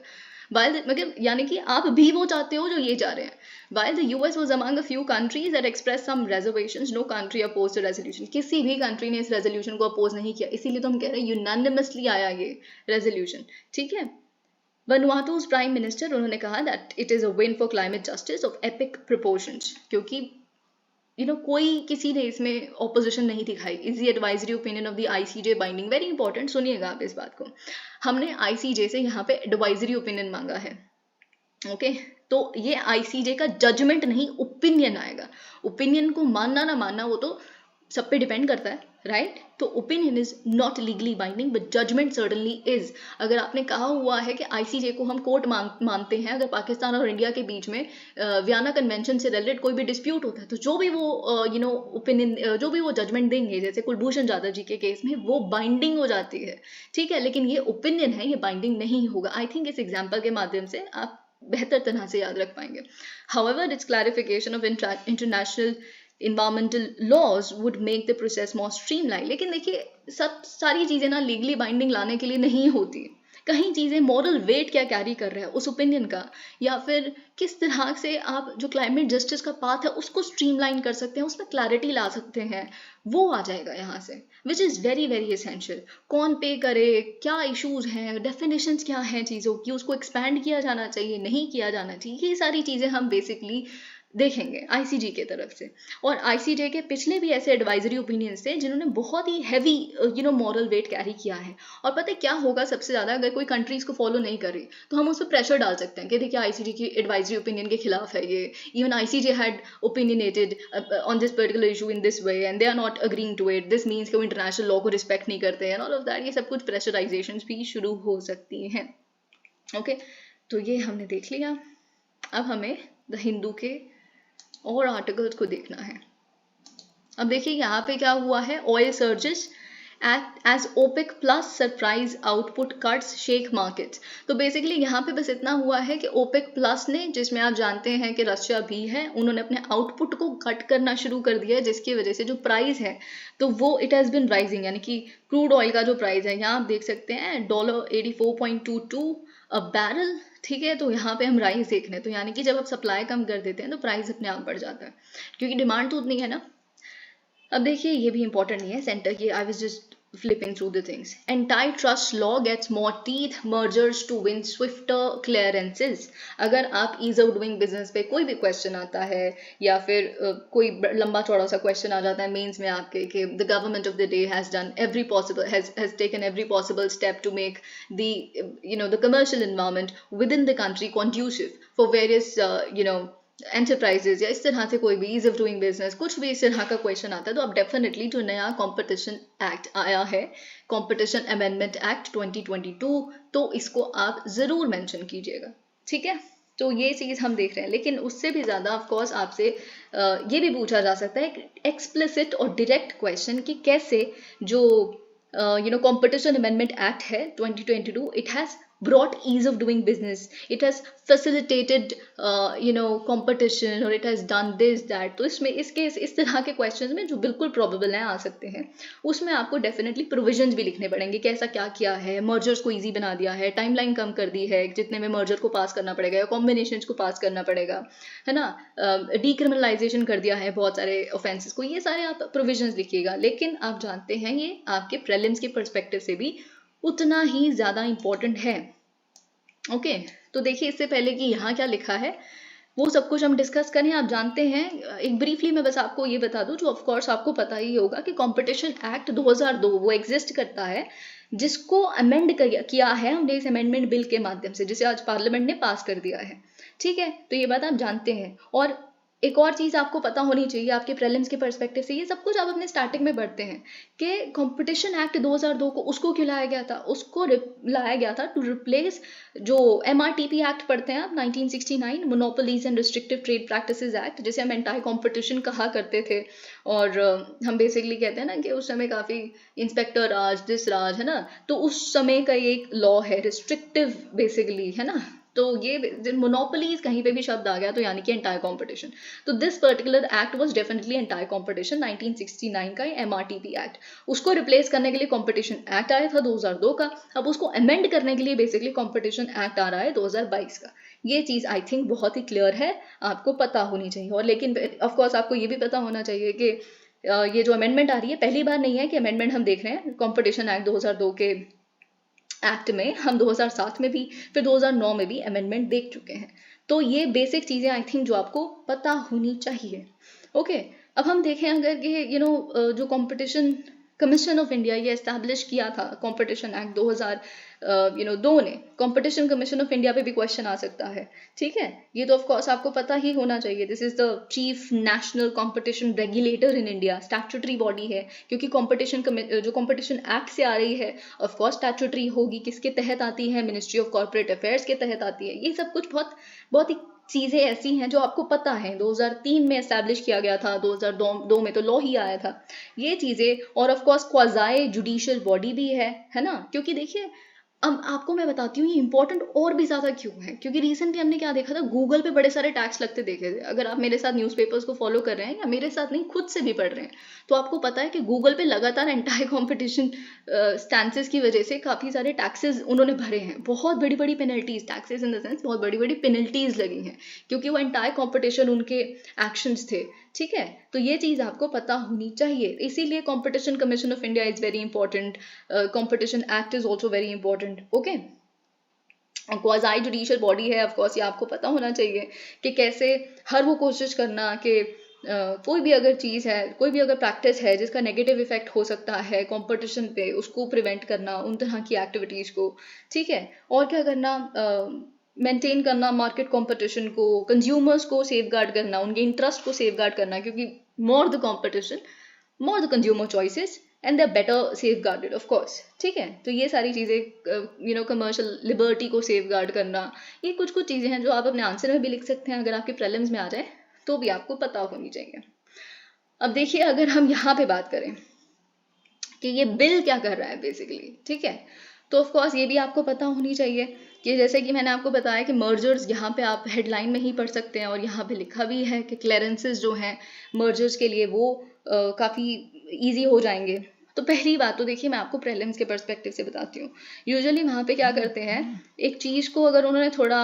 मतलब यानी कि आप भी वो चाहते हो जो ये चाह रहे हैं। While the US was among a few countries that expressed some reservations, no country opposed the resolution। किसी भी कंट्री ने इस रेजोल्यूशन को अपोज नहीं किया, इसीलिए तो हम कह रहे हैं यूनानिमसली आया ये रेजोल्यूशन, ठीक है। वनुआतू's प्राइम मिनिस्टर, उन्होंने कहा that it is a win for climate justice of epic proportions, क्योंकि कोई किसी ने इसमें ऑपोजिशन नहीं दिखाई। Is the advisory opinion of the ICJ binding? Very important, सुनिएगा आप इस बात को। हमने आईसीजे से यहाँ पे एडवाइजरी ओपिनियन मांगा है, ओके तो ये आईसीजे का जजमेंट नहीं, ओपिनियन आएगा। ओपिनियन को मानना ना मानना वो तो सब पे डिपेंड करता है, राइट। तो opinion is not legally binding but judgment certainly is. अगर आपने कहा हुआ है कि आईसीजे को हम कोर्ट मानते हैं, अगर पाकिस्तान और इंडिया के बीच में वियना कन्वेंशन से रिलेटेड कोई भी डिस्प्यूट होता है, तो जो भी वो ओपिनियन, जो भी वो जजमेंट देंगे, जैसे कुलभूषण जाधव जी के केस में, वो बाइंडिंग हो जाती है, ठीक है। लेकिन ये ओपिनियन है, ये बाइंडिंग नहीं होगा। आई थिंक इस एग्जाम्पल के माध्यम से आप बेहतर तरह से याद रख पाएंगे। However, its clarification of international environmental laws would make the process more streamlined। लेकिन देखिए सब सारी चीजें ना लीगली बाइंडिंग लाने के लिए नहीं होती। कहीं चीजें मॉरल वेट क्या कैरी कर रहा है उस ओपिनियन का, या फिर किस तरह से आप जो क्लाइमेट जस्टिस का पाथ है उसको स्ट्रीमलाइन कर सकते हैं, उसमें क्लैरिटी ला सकते हैं, वो आ जाएगा यहाँ से, which is very very essential. कौन पे करे, क्या इश्यूज हैं, डेफिनेशंस क्या हैं चीज़ों की, उसको एक्सपैंड किया जाना चाहिए, नहीं किया जाना चाहिए, ये सारी चीज़ें हम बेसिकली देखेंगे आईसीजे के तरफ से। और आईसीजे के पिछले भी ऐसे एडवाइजरी ओपिनियंस थे जिन्होंने बहुत ही हैवी मॉरल वेट कैरी किया है। और पता है क्या होगा सबसे ज़्यादा, अगर कोई कंट्री इसको फॉलो नहीं कर रही तो हम उस पर प्रेशर डाल सकते हैं कि देखिए आईसीजे की एडवाइजरी ओपिनियन के खिलाफ है ये, even ICJ had opinionated on this particular issue in this way and they are not agreeing to it, this means कि वो इंटरनेशनल लॉ को रिस्पेक्ट नहीं करते हैं, ऑल ऑफ दैट, ये सब कुछ प्रेशराइजेशन भी शुरू हो सकती हैं। ओके, तो ये हमने देख लिया। अब हमें द हिंदू के और आर्टिकल्स को देखना है। अब देखिए यहाँ पे क्या हुआ है, oil surges as OPEC plus surprise output cuts shake markets. तो बेसिकली यहाँ पे बस इतना हुआ है कि ओपेक प्लस ने, जिसमें आप जानते हैं कि रशिया भी है, उन्होंने अपने आउटपुट को कट करना शुरू कर दिया है, जिसकी वजह से जो प्राइस है तो वो इट हैज़ बिन राइजिंग, यानी कि क्रूड ऑयल का जो प्राइस है यहाँ आप देख सकते हैं $84.22 अ बैरल। ठीक है, तो यहाँ पे हम राइस देख रहे हैं, तो यानी कि जब आप सप्लाई कम कर देते हैं तो प्राइस अपने आप बढ़ जाता है, क्योंकि डिमांड तो उतनी है ना। अब देखिए ये भी इंपॉर्टेंट नहीं है सेंटर की, I was just flipping through the things. Antitrust law gets more teeth, mergers to win swifter clearances. अगर आप ease of doing business पे कोई भी क्वेश्चन आता है या फिर कोई लंबा चौड़ा सा क्वेश्चन आ जाता है मेंस में आपके कि the government of the day has done every possible has taken every possible step to make the the commercial environment within the country conducive for various enterprises या इस तरह से कोई भी ईज ऑफ डूइंग बिजनेस, कुछ भी इस तरह का क्वेश्चन आता है तो आप डेफिनेटली जो नया कंपटीशन एक्ट आया है, कंपटीशन अमेंडमेंट एक्ट 2022, तो इसको आप ज़रूर मेंशन कीजिएगा। ठीक है, तो ये चीज़ हम देख रहे हैं। लेकिन उससे भी ज़्यादा ऑफकोर्स आपसे ये भी पूछा जा सकता है एक्सप्लिसिट और डायरेक्ट क्वेश्चन कि कैसे जो कंपटीशन अमेंडमेंट एक्ट है 2022, it has brought ease of doing business, it has facilitated competition, or it has done this that। तो इसमें इस तरह के क्वेश्चंस में जो बिल्कुल प्रोबेबल हैं आ सकते हैं, उसमें आपको डेफिनेटली प्रोविजंस भी लिखने पड़ेंगे कि ऐसा क्या किया है, मर्जर्स को इजी बना दिया है, टाइमलाइन कम कर दी है जितने में मर्जर को पास करना पड़ेगा या कॉम्बिनेशन को पास करना पड़ेगा, है ना, डीक्रिमिनलाइजेशन कर दिया है बहुत सारे ऑफेंसेस को, ये सारे आप प्रोविजंस लिखिएगा। लेकिन आप जानते हैं ये आपके प्रीलिम्स के पर्सपेक्टिव से भी उतना ही ज़्यादा इम्पोर्टेंट है। ओके, तो देखिए इससे पहले कि यहाँ क्या लिखा है वो सब कुछ हम डिस्कस करें, आप जानते हैं एक ब्रीफली मैं बस आपको ये बता दूं, जो ऑफ कोर्स आपको पता ही होगा कि कंपटीशन एक्ट 2002 वो एग्जिस्ट करता है, जिसको अमेंड किया है हमने इस अमेंडमेंट बिल के माध्यम से, जिसे आज पार्लियामेंट ने पास कर दिया है। ठीक है, तो ये बात आप जानते हैं। और एक और चीज़ आपको पता होनी चाहिए आपके प्रीलिम्स के पर्सपेक्टिव से, ये सब कुछ आप अपने स्टार्टिंग में पढ़ते हैं कि कंपटीशन एक्ट 2002 को उसको क्यों लाया गया था, उसको लाया गया था टू रिप्लेस जो MRTP एक्ट पढ़ते हैं आप 1969, monopolies and restrictive trade practices act, जिसे हम एंटी कॉम्पिटिशन कहा करते थे। और हम बेसिकली कहते हैं ना कि उस समय काफ़ी इंस्पेक्टर राज, दिस राज, है ना, तो उस समय का ये एक लॉ है रिस्ट्रिक्टिव बेसिकली, है ना। तो ये मोनोपोलीज कहीं पे भी शब्द आ गया तो यानी कि एंटायर कॉम्पिटिशन, तो this particular act was definitely entire competition 1969 का MRTP एक्ट। उसको रिप्लेस करने के लिए कॉम्पिटिशन एक्ट आया था 2002 का, अब उसको अमेंड करने के लिए बेसिकली कॉम्पिटिशन एक्ट आ रहा है 2022 का। ये चीज़ आई थिंक बहुत ही क्लियर है, आपको पता होनी चाहिए। और लेकिन ऑफकोर्स आपको ये भी पता होना चाहिए कि ये जो अमेंडमेंट आ रही है पहली बार नहीं है कि अमेंडमेंट हम देख रहे हैं कॉम्पिटिशन एक्ट 2002 के एक्ट में, हम 2007 में भी फिर 2009 में भी अमेंडमेंट देख चुके हैं। तो ये बेसिक चीज़ें आई थिंक जो आपको पता होनी चाहिए। ओके, अब हम देखें अगर कि जो कंपटीशन कमीशन ऑफ इंडिया ये एस्टैब्लिश किया था कंपटीशन एक्ट 2002 ने, कंपटीशन कमीशन ऑफ इंडिया पे भी क्वेश्चन आ सकता है। ठीक है, ये तो ऑफ कोर्स आपको पता ही होना चाहिए। This is the chief national competition regulator in India, statutory body है, क्योंकि कंपटीशन जो कंपटीशन एक्ट से आ रही है ऑफ कोर्स स्टैट्यूटरी होगी, किसके तहत आती है, मिनिस्ट्री ऑफ कॉर्पोरेट अफेयर्स के तहत आती है। ये सब कुछ बहुत ही चीज़ें ऐसी हैं जो आपको पता है। 2003 में एस्टैब्लिश किया गया था, 2002 में तो लॉ ही आया था। ये चीज़ें, और of course quasi judicial body भी है ना, क्योंकि देखिए अब आपको मैं बताती हूँ ये इंपॉर्टेंट और भी ज़्यादा क्यों है, क्योंकि रिसेंटली हमने क्या देखा था, गूगल पे बड़े सारे टैक्स लगते देखे थे। अगर आप मेरे साथ न्यूज़पेपर्स को फॉलो कर रहे हैं या मेरे साथ नहीं खुद से भी पढ़ रहे हैं, तो आपको पता है कि गूगल पे लगातार एंटायर कॉम्पिटिशन स्टैंसेस की वजह से काफ़ी सारे टैक्सेस उन्होंने भरे हैं, बहुत बड़ी बड़ी penalties, taxes in the sense बहुत बड़ी बड़ी पेनल्टीज लगी हैं, क्योंकि वो एंटायर कॉम्पिटिशन उनके एक्शंस थे। ठीक है, तो ये चीज़ आपको पता होनी चाहिए, इसीलिए competition commission of India is very important, competition act is also very important. Okay, quasi judicial body है, ऑफकोर्स ये आपको पता होना चाहिए कि कैसे हर वो कोशिश करना कि कोई भी अगर चीज़ है, कोई भी अगर प्रैक्टिस है जिसका नेगेटिव इफेक्ट हो सकता है कंपटीशन पे, उसको प्रिवेंट करना उन तरह की एक्टिविटीज़ को, ठीक है। और क्या करना, मेंटेन करना मार्केट कंपटीशन को, कंज्यूमर्स को सेफ गार्ड करना, उनके इंटरेस्ट को सेफ गार्ड करना, क्योंकि more the competition more the consumer choices and they better safe guarded of course, ठीक है। तो ये सारी चीज़ें कमर्शियल लिबर्टी को सेफ गार्ड करना, ये कुछ कुछ चीज़ें हैं जो आप अपने आंसर में भी लिख सकते हैं, अगर आपके प्रीलिम्स में आ जाए तो भी आपको पता होनी चाहिए। अब देखिए, अगर हम यहाँ पे बात करें कि ये बिल क्या कर रहा है बेसिकली, ठीक है, तो ऑफ कोर्स ये भी आपको पता होनी चाहिए कि जैसे कि मैंने आपको बताया कि मर्जर्स यहाँ पे आप हेडलाइन में ही पढ़ सकते हैं, और यहाँ पे लिखा भी है कि क्लियरेंसेस जो हैं मर्जर्स के लिए वो काफ़ी इजी हो जाएंगे। तो पहली बात तो देखिए, मैं आपको प्रीलिम्स के पर्सपेक्टिव से बताती हूँ। यूजुअली वहाँ पे क्या करते हैं, एक चीज़ को अगर उन्होंने थोड़ा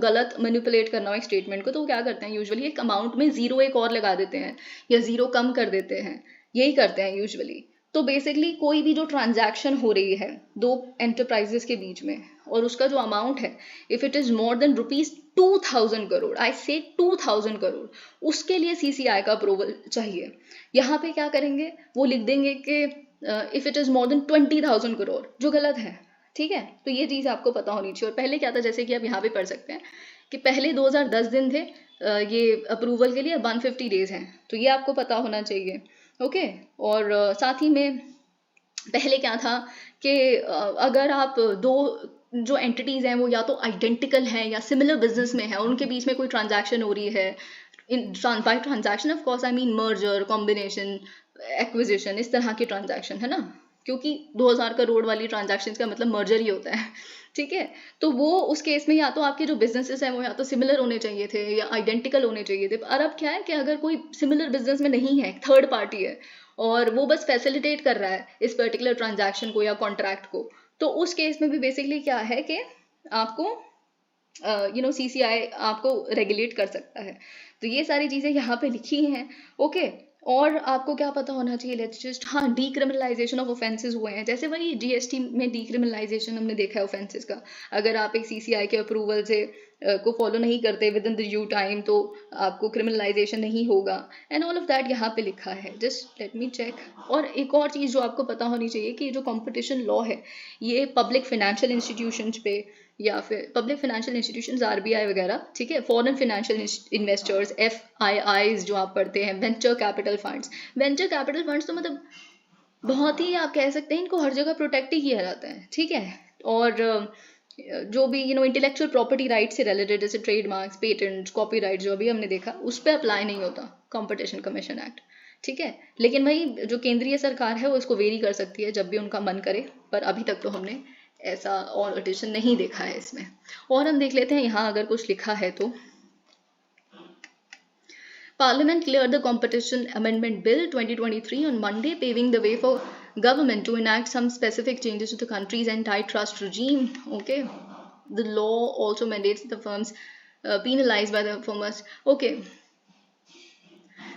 गलत मैनिपुलेट करना हो एक स्टेटमेंट को, तो वो क्या करते हैं, यूजुअली एक अमाउंट में जीरो एक और लगा देते हैं या जीरो कम कर देते हैं, यही करते हैं यूजुअली। तो बेसिकली कोई भी जो ट्रांजैक्शन हो रही है दो एंटरप्राइजेस के बीच में, और उसका जो अमाउंट है, if it is more than ₹2000 crore, I say 2000 crore, उसके लिए सीसीआई का अप्रूवल चाहिए। यहाँ पे क्या करेंगे, वो लिख देंगे कि if it is more then 20,000 crore, जो गलत है, ठीक है। तो ये चीज़ आपको पता होनी चाहिए। और पहले क्या था, जैसे कि आप यहाँ पे पढ़ सकते हैं कि पहले 2010 दिन थे ये अप्रूवल के लिए, 150 डेज हैं, तो ये आपको पता होना चाहिए, ओके। और साथ ही में पहले क्या था कि अगर आप दो जो एंटिटीज़ हैं वो या तो आइडेंटिकल हैं या सिमिलर बिजनेस में है और उनके बीच में कोई ट्रांजैक्शन हो रही है, in by transaction of course I mean merger, combination, acquisition, इस तरह की ट्रांजैक्शन है ना, क्योंकि 2000 करोड़ वाली ट्रांजैक्शन का मतलब मर्जर ही होता है, ठीक है। तो वो उस केस में या तो आपके जो बिजनेसेस हैं वो या तो सिमिलर होने चाहिए थे या आइडेंटिकल होने चाहिए थे। और अब क्या है कि अगर कोई सिमिलर बिजनेस में नहीं है, थर्ड पार्टी है और वो बस फैसिलिटेट कर रहा है इस पर्टिकुलर ट्रांजैक्शन को या कॉन्ट्रैक्ट को, तो उस केस में भी बेसिकली क्या है कि आपको सीसीआई आपको रेगुलेट कर सकता है। तो ये सारी चीज़ें यहाँ पे लिखी हैं, ओके। और आपको क्या पता होना चाहिए, लेट्स जस्ट, हाँ, डीक्रिमिनलाइजेशन ऑफ ऑफेंसेस हुए हैं, जैसे वही जीएसटी में डीक्रिमिनलाइजेशन हमने देखा है ऑफेंसेस का। अगर आप एक सीसीआई के अप्रूवल से को फॉलो नहीं करते with in the due time, तो आपको क्रिमिनलाइजेशन नहीं होगा, एंड ऑल ऑफ दैट यहाँ पे लिखा है। Just let me check. और एक और चीज़ जो आपको पता होनी चाहिए कि जो कंपटीशन लॉ है ये पब्लिक फाइनेंशियल इंस्टीट्यूशंस पे या फिर पब्लिक फाइनेंशियल इंस्टीट्यूशंस, आरबीआई वगैरह, ठीक है, फॉरेन फाइनेंशियल इन्वेस्टर्स, एफआईआईज जो आप पढ़ते हैं, venture capital funds, venture capital funds तो मतलब बहुत ही आप कह सकते हैं इनको हर जगह प्रोटेक्ट ही किया जाता है, ठीक है। और जो भी इंटेलेक्चुअल प्रॉपर्टी राइट से रिलेटेड, जैसे ट्रेडमार्क्स, पेटेंट्स, कॉपीराइट, जो अभी हमने देखा, उस पर अप्लाई नहीं होता कंपटीशन कमीशन एक्ट, ठीक है। लेकिन वही जो केंद्रीय सरकार है वो इसको वेरी कर सकती है जब भी उनका मन करे, पर अभी तक तो हमने ऐसा और एडिशन नहीं देखा है इसमें। और हम देख लेते हैं यहाँ अगर कुछ लिखा है तो, Parliament cleared the Competition Amendment Bill 2023 on Monday, paving the way for government to enact some specific changes to the country's antitrust regime. Okay, the law also mandates the firms penalized by the firms. Okay,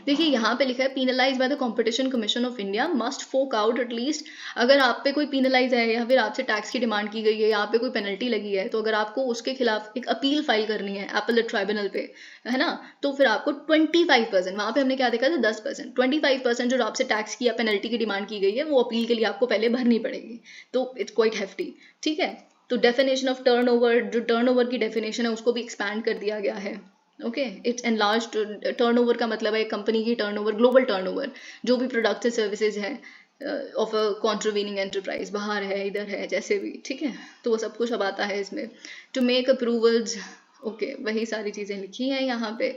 देखिए यहाँ पे लिखा है penalize by the competition commission of India must fork out at least, अगर आप पे कोई penalised है या फिर आपसे टैक्स की डिमांड की गई है या आप पे कोई पेनल्टी लगी है, तो अगर आपको उसके खिलाफ एक अपील फाइल करनी है एपेलेट ट्राइब्यूनल पे, है ना, तो फिर आपको 25%, वहाँ पे हमने क्या देखा था 10%, 25% जो आपसे टैक्स की या पेनल्टी की डिमांड की गई है वो अपील के लिए आपको पहले भरनी पड़ेगी। तो इट्स क्वाइट हेफ्टी, ठीक है। तो डेफिनेशन ऑफ टर्नओवर, जो टर्नओवर की डेफिनेशन है उसको भी एक्सपैंड कर दिया गया है, ओके। It's enlarge. टर्नओवर का मतलब है कंपनी की टर्नओवर, ग्लोबल टर्नओवर, जो भी प्रोडक्ट्स एंड सर्विसेज हैं ऑफ अ कॉन्ट्रवीनिंग एंटरप्राइज, बाहर है इधर है जैसे भी, ठीक है। तो वो सब कुछ अब आता है इसमें। टू मेक अप्रूवल्स, ओके, वही सारी चीज़ें लिखी हैं यहाँ पे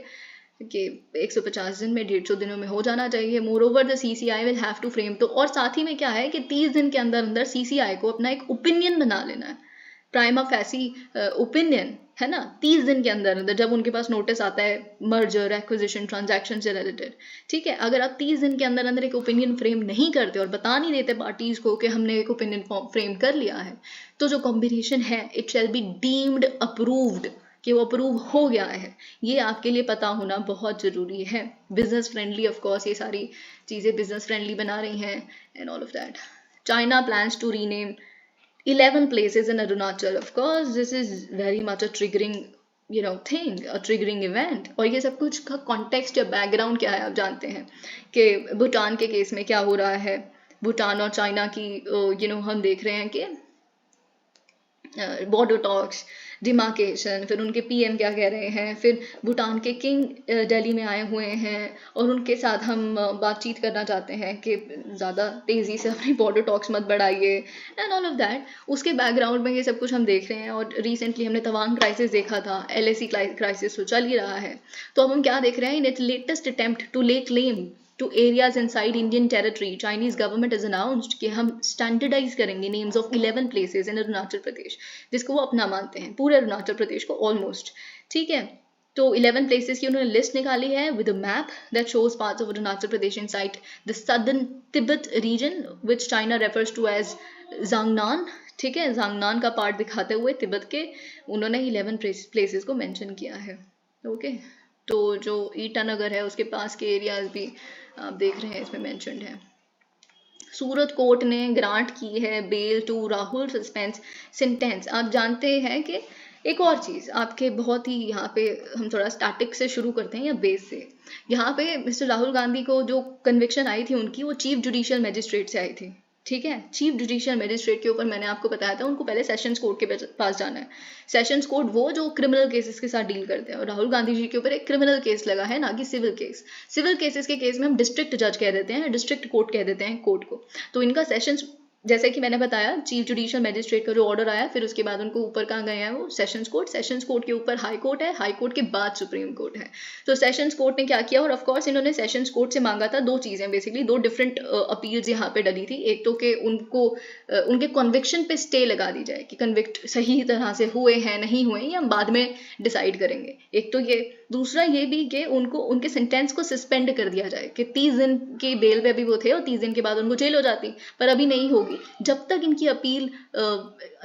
कि 150 दिन में 150 दिनों में हो जाना चाहिए। More over the CCI will have to frame, तो और साथ ही में क्या है कि 30 दिन के अंदर अंदर सीसीआई को अपना एक ओपिनियन बना लेना है, प्राइमा फैसी ओपिनियन, है ना, 30 दिन के अंदर अंदर, जब उनके पास नोटिस आता है मर्जर, एक्विजिशन, ट्रांजैक्शन से रिलेटेड, ठीक है। अगर आप 30 दिन के अंदर अंदर एक ओपिनियन फ्रेम नहीं करते और बता नहीं देते पार्टीज को कि हमने एक ओपिनियन फ्रेम कर लिया है, तो जो कॉम्बिनेशन है it shall be deemed approved, कि वो अप्रूव हो गया है। ये आपके लिए पता होना बहुत ज़रूरी है। बिजनेस फ्रेंडली, ऑफ कोर्स ये सारी चीज़ें बिजनेस फ्रेंडली बना रही हैं and all of that. China plans to rename 11 places in Arunachal. Of course, this is very much a triggering thing, a triggering event. और ये सब कुछ का कॉन्टेक्स्ट या बैकग्राउंड क्या है आप जानते हैं कि भूटान के केस में क्या हो रहा है. भूटान और चाइना की हम देख रहे हैं कि बॉर्डर टॉक्स, डिमार्केशन, फिर उनके पीएम क्या कह रहे हैं, फिर भूटान के किंग दिल्ली में आए हुए हैं और उनके साथ हम बातचीत करना चाहते हैं कि ज़्यादा तेज़ी से अपनी बॉर्डर टॉक्स मत बढ़ाइए एंड ऑल ऑफ दैट. उसके बैकग्राउंड में ये सब कुछ हम देख रहे हैं. और रिसेंटली हमने तवांग क्राइसिस देखा था, LAC क्राइसिस तो चल ही रहा है. तो अब हम क्या देख रहे हैं, in its latest attempt to lay claim to areas inside Indian territory, Chinese government has announced कि हम standardize करेंगे names of 11 places in Arunachal Pradesh, जिसको वो अपना मानते हैं, पूरे अरुणाचल प्रदेश को almost. ठीक है, तो 11 places की उन्होंने लिस्ट निकाली है with a map that shows parts of Arunachal Pradesh inside the southern Tibet region which China refers to as Zangnan. ठीक है, जांगनान का पार्ट दिखाते हुए तिब्बत के उन्होंने 11 प्लेसेस को मेंशन किया है. ओके, तो जो ईटानगर है उसके पास के एरियाज भी आप देख रहे हैं इसमें मेंशन्ड है. सूरत कोर्ट ने ग्रांट की है bail to Rahul suspends sentence. आप जानते हैं कि एक और चीज़ आपके बहुत ही यहाँ पे हम थोड़ा स्टैटिक से शुरू करते हैं या बेस से. यहाँ पे मिस्टर राहुल गांधी को जो कन्विक्शन आई थी उनकी, वो चीफ जुडिशियल मैजिस्ट्रेट से आई थी. ठीक है, चीफ जुडिशियल मैजिस्ट्रेट के ऊपर मैंने आपको बताया था उनको पहले सेशंस कोर्ट के पास जाना है. सेशंस कोर्ट वो जो क्रिमिनल केसेस के साथ डील करते हैं, और राहुल गांधी जी के ऊपर एक क्रिमिनल केस लगा है, ना कि सिविल केस. सिविल केसेस के केस में हम डिस्ट्रिक्ट जज कह देते हैं, डिस्ट्रिक्ट कोर्ट कह देते हैं कोर्ट को. तो इनका सेशंस, जैसे कि मैंने बताया, चीफ जुडिशियल मैजिस्ट्रेट का जो ऑर्डर आया, फिर उसके बाद उनको ऊपर कहाँ गए हैं, वो सेशंस कोर्ट. सेशंस कोर्ट के ऊपर हाई कोर्ट है, हाई कोर्ट के बाद सुप्रीम कोर्ट है. तो सेशंस कोर्ट ने क्या किया, और ऑफकोर्स इन्होंने सेशंस कोर्ट से मांगा था दो चीज़ें, बेसिकली दो डिफरेंट अपील्स यहाँ पे डली थी. एक तो कि उनको उनके कन्विक्शन पे स्टे लगा दी जाए कि कन्विक्ट सही तरह से हुए हैं नहीं हुए, या हम बाद में डिसाइड करेंगे. एक तो ये, दूसरा ये भी कि उनको उनके सेंटेंस को सस्पेंड कर दिया जाए कि 30 दिन की बेल पे अभी वो थे और 30 दिन के बाद उनको जेल हो जाती, पर अभी नहीं होगी. जब तक इनकी अपील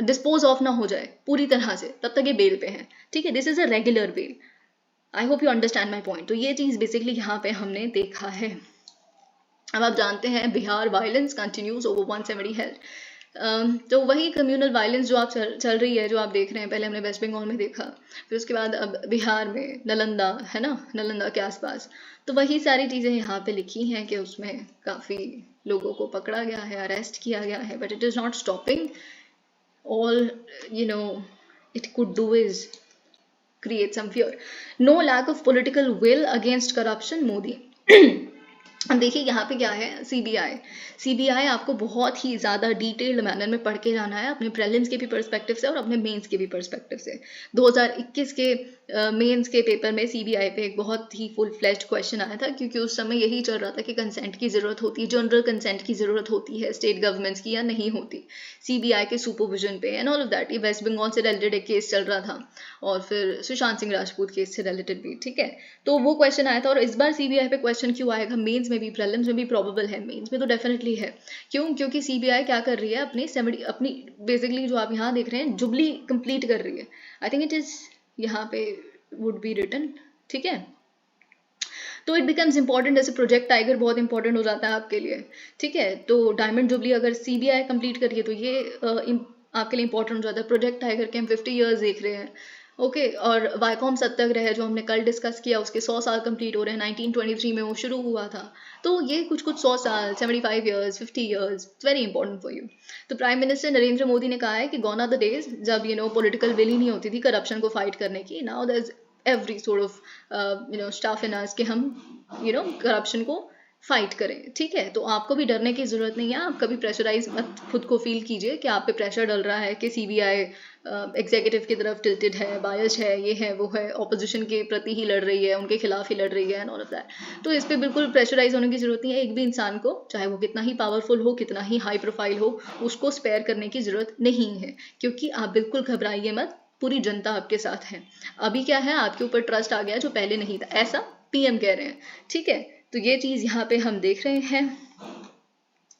डिस्पोज ऑफ ना हो जाए पूरी तरह से, तब तक ये बेल पे हैं. ठीक है, this is a regular bell. I hope you understand my point. तो ये चीज़ बेसिकली यहाँ पे हमने देखा है. अब आप जानते हैं Bihar violence continues, over 170 held. तो वही कम्युनल वायलेंस जो आप चल रही है, जो आप देख रहे हैं, पहले हमने वेस्ट बंगाल में देखा, फिर उसके बाद अब बिहार में नालंदा है ना, नालंदा के आसपास. तो वही सारी चीज़ें यहाँ पे लिखी हैं कि उसमें काफ़ी लोगों को पकड़ा गया है, अरेस्ट किया गया है, but it is not stopping. All it could do is create some fear. No lack of political will against corruption, Modi. अब देखिए यहाँ पे क्या है, सीबीआई आपको बहुत ही ज़्यादा डिटेल्ड मैनर में पढ़ के जाना है, अपने प्रीलिम्स के भी पर्सपेक्टिव से और अपने मेंस के भी पर्सपेक्टिव से. 2021 के मेंस के पेपर में सीबीआई पे एक बहुत ही फुल फ्लेज्ड क्वेश्चन आया था, क्योंकि उस समय यही चल रहा था कि कंसेंट की ज़रूरत होती है, जनरल कंसेंट की ज़रूरत होती है स्टेट गवर्नमेंट्स की या नहीं होती, सीबीआई के सुपरविजन पे एंड ऑल ऑफ दैट. ये वेस्ट बंगाल से रिलेटेड एक केस चल रहा था और फिर सुशांत सिंह राजपूत केस से रिलेटेड भी. ठीक है, तो वो क्वेश्चन आया था. और इस बार सीबीआई पे क्वेश्चन क्यों आएगा, मेंस में भी प्रीलिम्स में भी प्रोबेबल है, मेंस में तो डेफिनेटली है. क्यों? क्योंकि सीबीआई क्या कर रही है, अपनी बेसिकली जो आप यहाँ देख रहे हैं जुबली कंप्लीट कर रही है. आई थिंक इट इज यहाँ पे वुड बी रिटन. ठीक है, तो इट बिकम्स इंपॉर्टेंट, जैसे प्रोजेक्ट टाइगर बहुत इंपॉर्टेंट हो जाता है आपके लिए. ठीक है, तो डायमंड जुबली अगर सीबीआई कंप्लीट करिए तो ये आपके लिए इंपॉर्टेंट हो जाता है. प्रोजेक्ट टाइगर के हम 50 ईयर्स देख रहे हैं. ओके, और वाईकॉम सत्याग्रह जो हमने कल डिस्कस किया, उसके 100 साल कंप्लीट हो रहे हैं. 1923 में वो शुरू हुआ था. तो ये कुछ 100 साल, 75 years, 50 years, it's very important for you. तो प्राइम मिनिस्टर नरेंद्र मोदी ने कहा है कि गॉन आर द डेज जब पॉलिटिकल विल ही नहीं होती थी करप्शन को फाइट करने की. Now there is every sort of stuff in us कि हम करप्शन को फाइट करें. ठीक है, तो आपको भी डरने की ज़रूरत नहीं है. आप कभी प्रेशराइज मत खुद को फील कीजिए कि आप पे प्रेशर डल रहा है कि सीबीआई एग्जीक्यूटिव की तरफ टिल्टेड है, बायस है, ये है वो है, ऑपोजिशन के प्रति ही लड़ रही है, उनके खिलाफ ही लड़ रही है एंड ऑल ऑफ दैट. तो इस पर बिल्कुल प्रेशराइज होने की ज़रूरत नहीं है. एक भी इंसान को, चाहे वो कितना ही पावरफुल हो, कितना ही हाई प्रोफाइल हो, उसको स्पेयर करने की ज़रूरत नहीं है. क्योंकि आप बिल्कुल घबराइए मत, पूरी जनता आपके साथ है. अभी क्या है, आपके ऊपर ट्रस्ट आ गया जो पहले नहीं था, ऐसा पीएम कह रहे हैं. ठीक है, तो ये चीज़ यहाँ पे हम देख रहे हैं.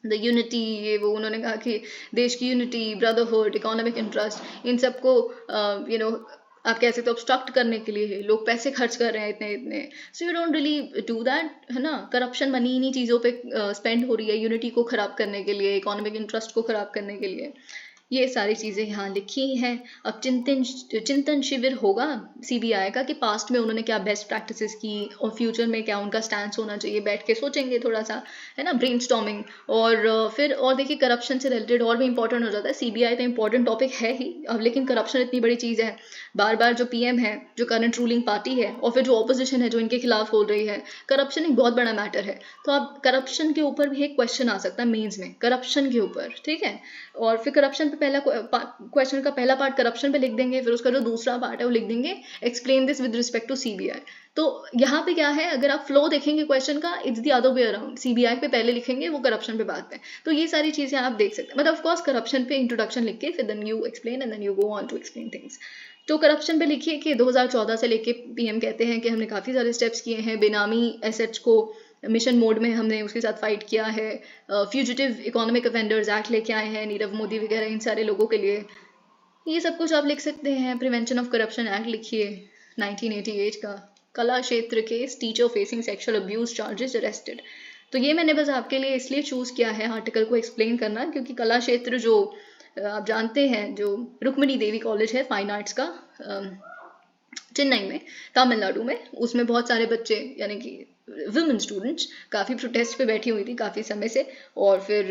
द यूनिटी, ये वो उन्होंने कहा कि देश की यूनिटी, ब्रदरहुड, इकोनॉमिक इंटरेस्ट, इन सबको आप कह सकते हो ऑब्स्ट्रक्ट करने के लिए लोग पैसे खर्च कर रहे हैं इतने इतने. So you don't really do that, है ना. करप्शन मनी इन्हीं चीज़ों पे स्पेंड हो रही है यूनिटी को ख़राब करने के लिए, इकोनॉमिक इंटरेस्ट को ख़राब करने के लिए. ये सारी चीज़ें यहाँ लिखी हैं। अब चिंतन शिविर होगा सीबीआई का कि पास्ट में उन्होंने क्या बेस्ट प्रैक्टिसेस की और फ्यूचर में क्या उनका स्टैंड होना चाहिए, बैठ के सोचेंगे थोड़ा सा, है ना, ब्रेनस्टॉर्मिंग। और फिर और देखिए करप्शन से रिलेटेड और भी इंपॉर्टेंट हो जाता है। सीबीआई तो इंपॉर्टेंट टॉपिक है ही, अब लेकिन करप्शन इतनी बड़ी चीज़ है, बार बार जो पीएम है, जो करंट रूलिंग पार्टी है, और फिर जो ऑपोजिशन है जो इनके खिलाफ बोल रही है, करप्शन एक बहुत बड़ा मैटर है। तो अब करप्शन के ऊपर भी एक क्वेश्चन आ सकता है मेंस में, करप्शन के ऊपर, ठीक है। और फिर करप्शन पे पहला क्वेश्चन का पहला पार्ट करप्शन पे लिख देंगे, फिर उसका जो दूसरा पार्ट है वो लिख देंगे explain this with respect to CBI. तो यहाँ पे क्या है, अगर आप फ्लो देखेंगे क्वेश्चन का, it's the other way around, CBI पे पहले लिखेंगे, वो करप्शन पे बाद में। तो ये सारी चीजें आप देख सकते हैं, मतलब ऑफ कोर्स करप्शन पे इंट्रोडक्शन लिख के फिर then you explain and then you go on to explain things. तो करप्शन पे लिखिए कि 2014 से लेके पीएम कहते हैं कि हमने काफ़ी सारे स्टेप्स किए हैं, बेनामी एसेट्स को मिशन मोड में हमने उसके साथ फाइट किया है, फ्यूजिटिव इकोनॉमिक अफेंडर्स एक्ट लेके आए हैं, नीरव मोदी वगैरह इन सारे लोगों के लिए, ये सब कुछ आप लिख सकते हैं। प्रिवेंशन ऑफ करप्शन एक्ट लिखिए 1988 का, कला क्षेत्र case, teacher facing sexual abuse charges arrested. तो ये मैंने बस आपके लिए इसलिए चूज़ किया है आर्टिकल को एक्सप्लेन करना, क्योंकि कला क्षेत्र जो आप जानते हैं, जो रुक्मिणी देवी कॉलेज है फाइन आर्ट्स का चेन्नई में, तमिलनाडु में, उसमें बहुत सारे बच्चे यानी कि वुमेन स्टूडेंट्स काफ़ी प्रोटेस्ट पे बैठी हुई थी काफ़ी समय से। और फिर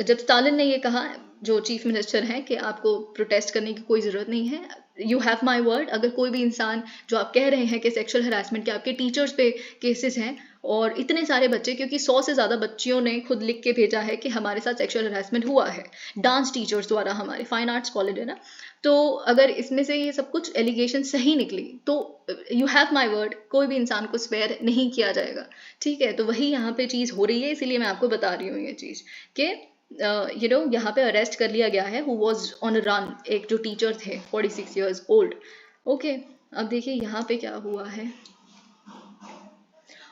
जब स्टालिन ने ये कहा, जो चीफ मिनिस्टर हैं, कि आपको प्रोटेस्ट करने की कोई ज़रूरत नहीं है, यू हैव माई वर्ड, अगर कोई भी इंसान जो आप कह रहे हैं कि सेक्सुअल हरासमेंट के आपके टीचर्स पे केसेस हैं, और इतने सारे बच्चे, क्योंकि 100 से ज़्यादा बच्चियों ने खुद लिख के भेजा है कि हमारे साथ सेक्सुअल हरासमेंट हुआ है डांस टीचर्स द्वारा, हमारे फाइन आर्ट्स कॉलेज है ना, तो अगर इसमें से ये सब कुछ एलिगेशन सही निकली तो यू हैव माई वर्ड, कोई भी इंसान को स्पेयर नहीं किया जाएगा, ठीक है। तो वही यहाँ पे चीज़ हो रही है, इसीलिए मैं आपको बता रही हूँ ये चीज़ कि यहाँ पे अरेस्ट कर लिया गया है हु वॉज ऑन रन, एक जो टीचर थे 46 ईयर्स ओल्ड। ओके, अब देखिए यहाँ पे क्या हुआ है।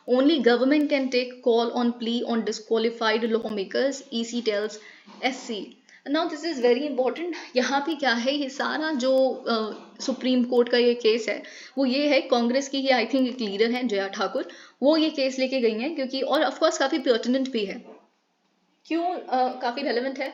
Only government can take call on plea on disqualified lawmakers, EC tells SC. Now this is very important. यहाँ पे क्या है, ये सारा जो सुप्रीम कोर्ट का ये केस है, वो ये है, कांग्रेस की ही आई थिंक एक लीडर है जया ठाकुर, वो ये केस लेके गई हैं, क्योंकि और ऑफ कोर्स काफ़ी पर्टिनेंट भी है। क्यों काफ़ी रेलेवेंट है,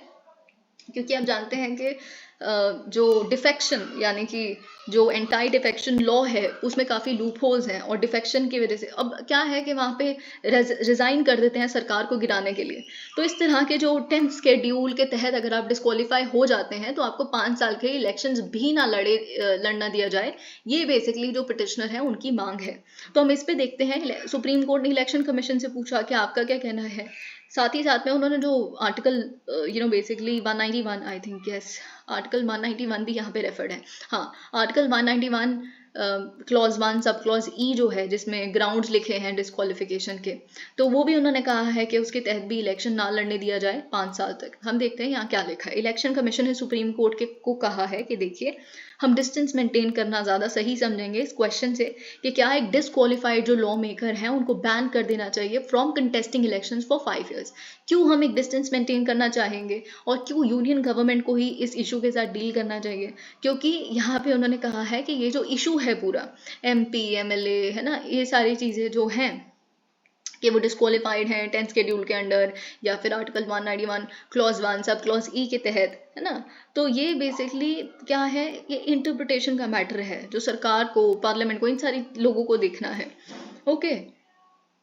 क्योंकि आप जानते हैं कि जो डिफेक्शन यानी कि जो एंटी डिफेक्शन लॉ है उसमें काफ़ी लूप होल्स हैं, और डिफेक्शन की वजह से अब क्या है कि वहाँ पे रिज़ाइन कर देते हैं सरकार को गिराने के लिए। तो इस तरह के जो 10th शेड्यूल के तहत अगर आप डिस्क्वालीफाई हो जाते हैं तो आपको 5 साल के इलेक्शंस भी ना लड़ना दिया जाए, ये बेसिकली जो पिटिशनर है उनकी मांग है। तो हम इस पे देखते हैं, सुप्रीम कोर्ट ने इलेक्शन कमीशन से पूछा कि आपका क्या कहना है। साथ ही साथ में उन्होंने जो article basically 191 I think, yes, article 191 भी यहाँ पे रेफर्ड है। हाँ, आर्टिकल 191 क्लॉज 1 सब क्लॉज ई जो है, जिसमें ग्राउंड्स लिखे हैं डिस्क्वालिफिकेशन के, तो वो भी उन्होंने कहा है कि उसके तहत भी इलेक्शन ना लड़ने दिया जाए 5 साल तक। हम देखते हैं यहाँ क्या लिखा है। इलेक्शन कमीशन ने सुप्रीम कोर्ट को कहा है कि देखिए, हम डिस्टेंस मेंटेन करना ज़्यादा सही समझेंगे इस क्वेश्चन से कि क्या एक डिस्क्वालीफाइड जो लॉ मेकर हैं उनको बैन कर देना चाहिए from contesting elections for 5 years. क्यों हम एक डिस्टेंस मेंटेन करना चाहेंगे, और क्यों यूनियन गवर्नमेंट को ही इस इशू के साथ डील करना चाहिए, क्योंकि यहाँ पे उन्होंने कहा है कि ये जो इशू है पूरा, MP MLA है ना, ये सारी चीज़ें जो हैं कि वो डिस्क्वालीफाइड हैं 10th शेड्यूल के अंडर, या फिर आर्टिकल 191 क्लॉज 1 सब क्लॉज ई के तहत, है ना। तो ये बेसिकली क्या है, ये इंटरप्रिटेशन का मैटर है जो सरकार को, पार्लियामेंट को, इन सारी लोगों को देखना है। ओके,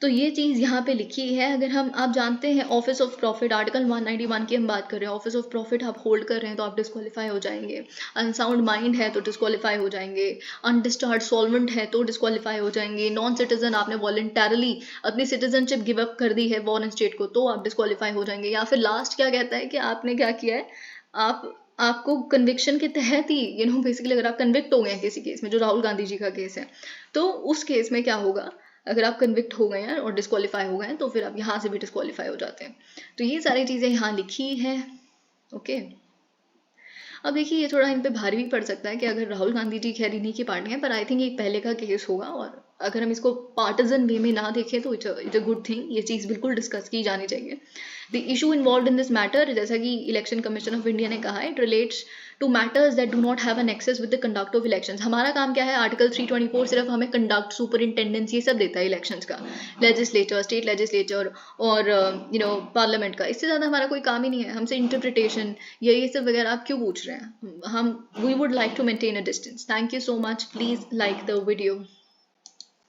तो ये चीज़ यहाँ पे लिखी है। अगर आप जानते हैं ऑफिस ऑफ प्रॉफिट, आर्टिकल 191 की हम बात कर रहे हैं, ऑफिस ऑफ प्रॉफिट आप होल्ड कर रहे हैं तो आप डिस्क्वालीफाई हो जाएंगे, अनसाउंड माइंड है तो डिस्क्वालीफाई हो जाएंगे, अनडिस्चार्ज सॉल्वेंट है तो डिस्क्वालीफाई हो जाएंगे, नॉन सिटीजन, आपने वॉलंटरली अपनी सिटीजनशिप गिव अप कर दी है फॉरेन स्टेट को, तो आप डिस्क्वालीफाई हो जाएंगे। या फिर लास्ट क्या कहता है कि आपने क्या किया है, आपको कन्विक्शन के तहत ही बेसिकली अगर आप कन्विक्ट हो गए हैं किसी केस में, जो राहुल गांधी जी का केस है, तो उस केस में क्या होगा, अगर आप कन्विक्ट हो गए हैं और डिस्क्वालीफाई हो गए हैं तो फिर आप यहाँ से भी डिस्क्वालीफाई हो जाते हैं। तो ये सारी चीज़ें यहाँ लिखी है। ओके, अब देखिए, ये थोड़ा इन पे भारी भी पड़ सकता है कि अगर राहुल गांधी जी खैर इन्हीं की पार्टी हैं, पर आई थिंक ये पहले का केस होगा, और अगर हम इसको पार्टिजन वे में ना देखें तो इट्स अ गुड थिंग, ये चीज़ बिल्कुल डिस्कस की जानी चाहिए। The issue involve in this matter, जैसा कि इलेक्शन कमीशन ऑफ इंडिया ने कहा है, it relates to matters that do not have an access with the conduct of elections. हमारा काम क्या है, आर्टिकल 324 सिर्फ हमें कंडक्ट, सुपरिंटेंडेंस, ये सब देता है इलेक्शंस का, लेजिस्लेचर, स्टेट लेजिस्लेचर और पार्लियामेंट का, इससे ज़्यादा हमारा कोई काम ही नहीं है। हमसे इंटरप्रिटेशन ये सब वगैरह आप क्यों पूछ रहे हैं? हम we would like to maintain a distance. Thank you so much, please like the video.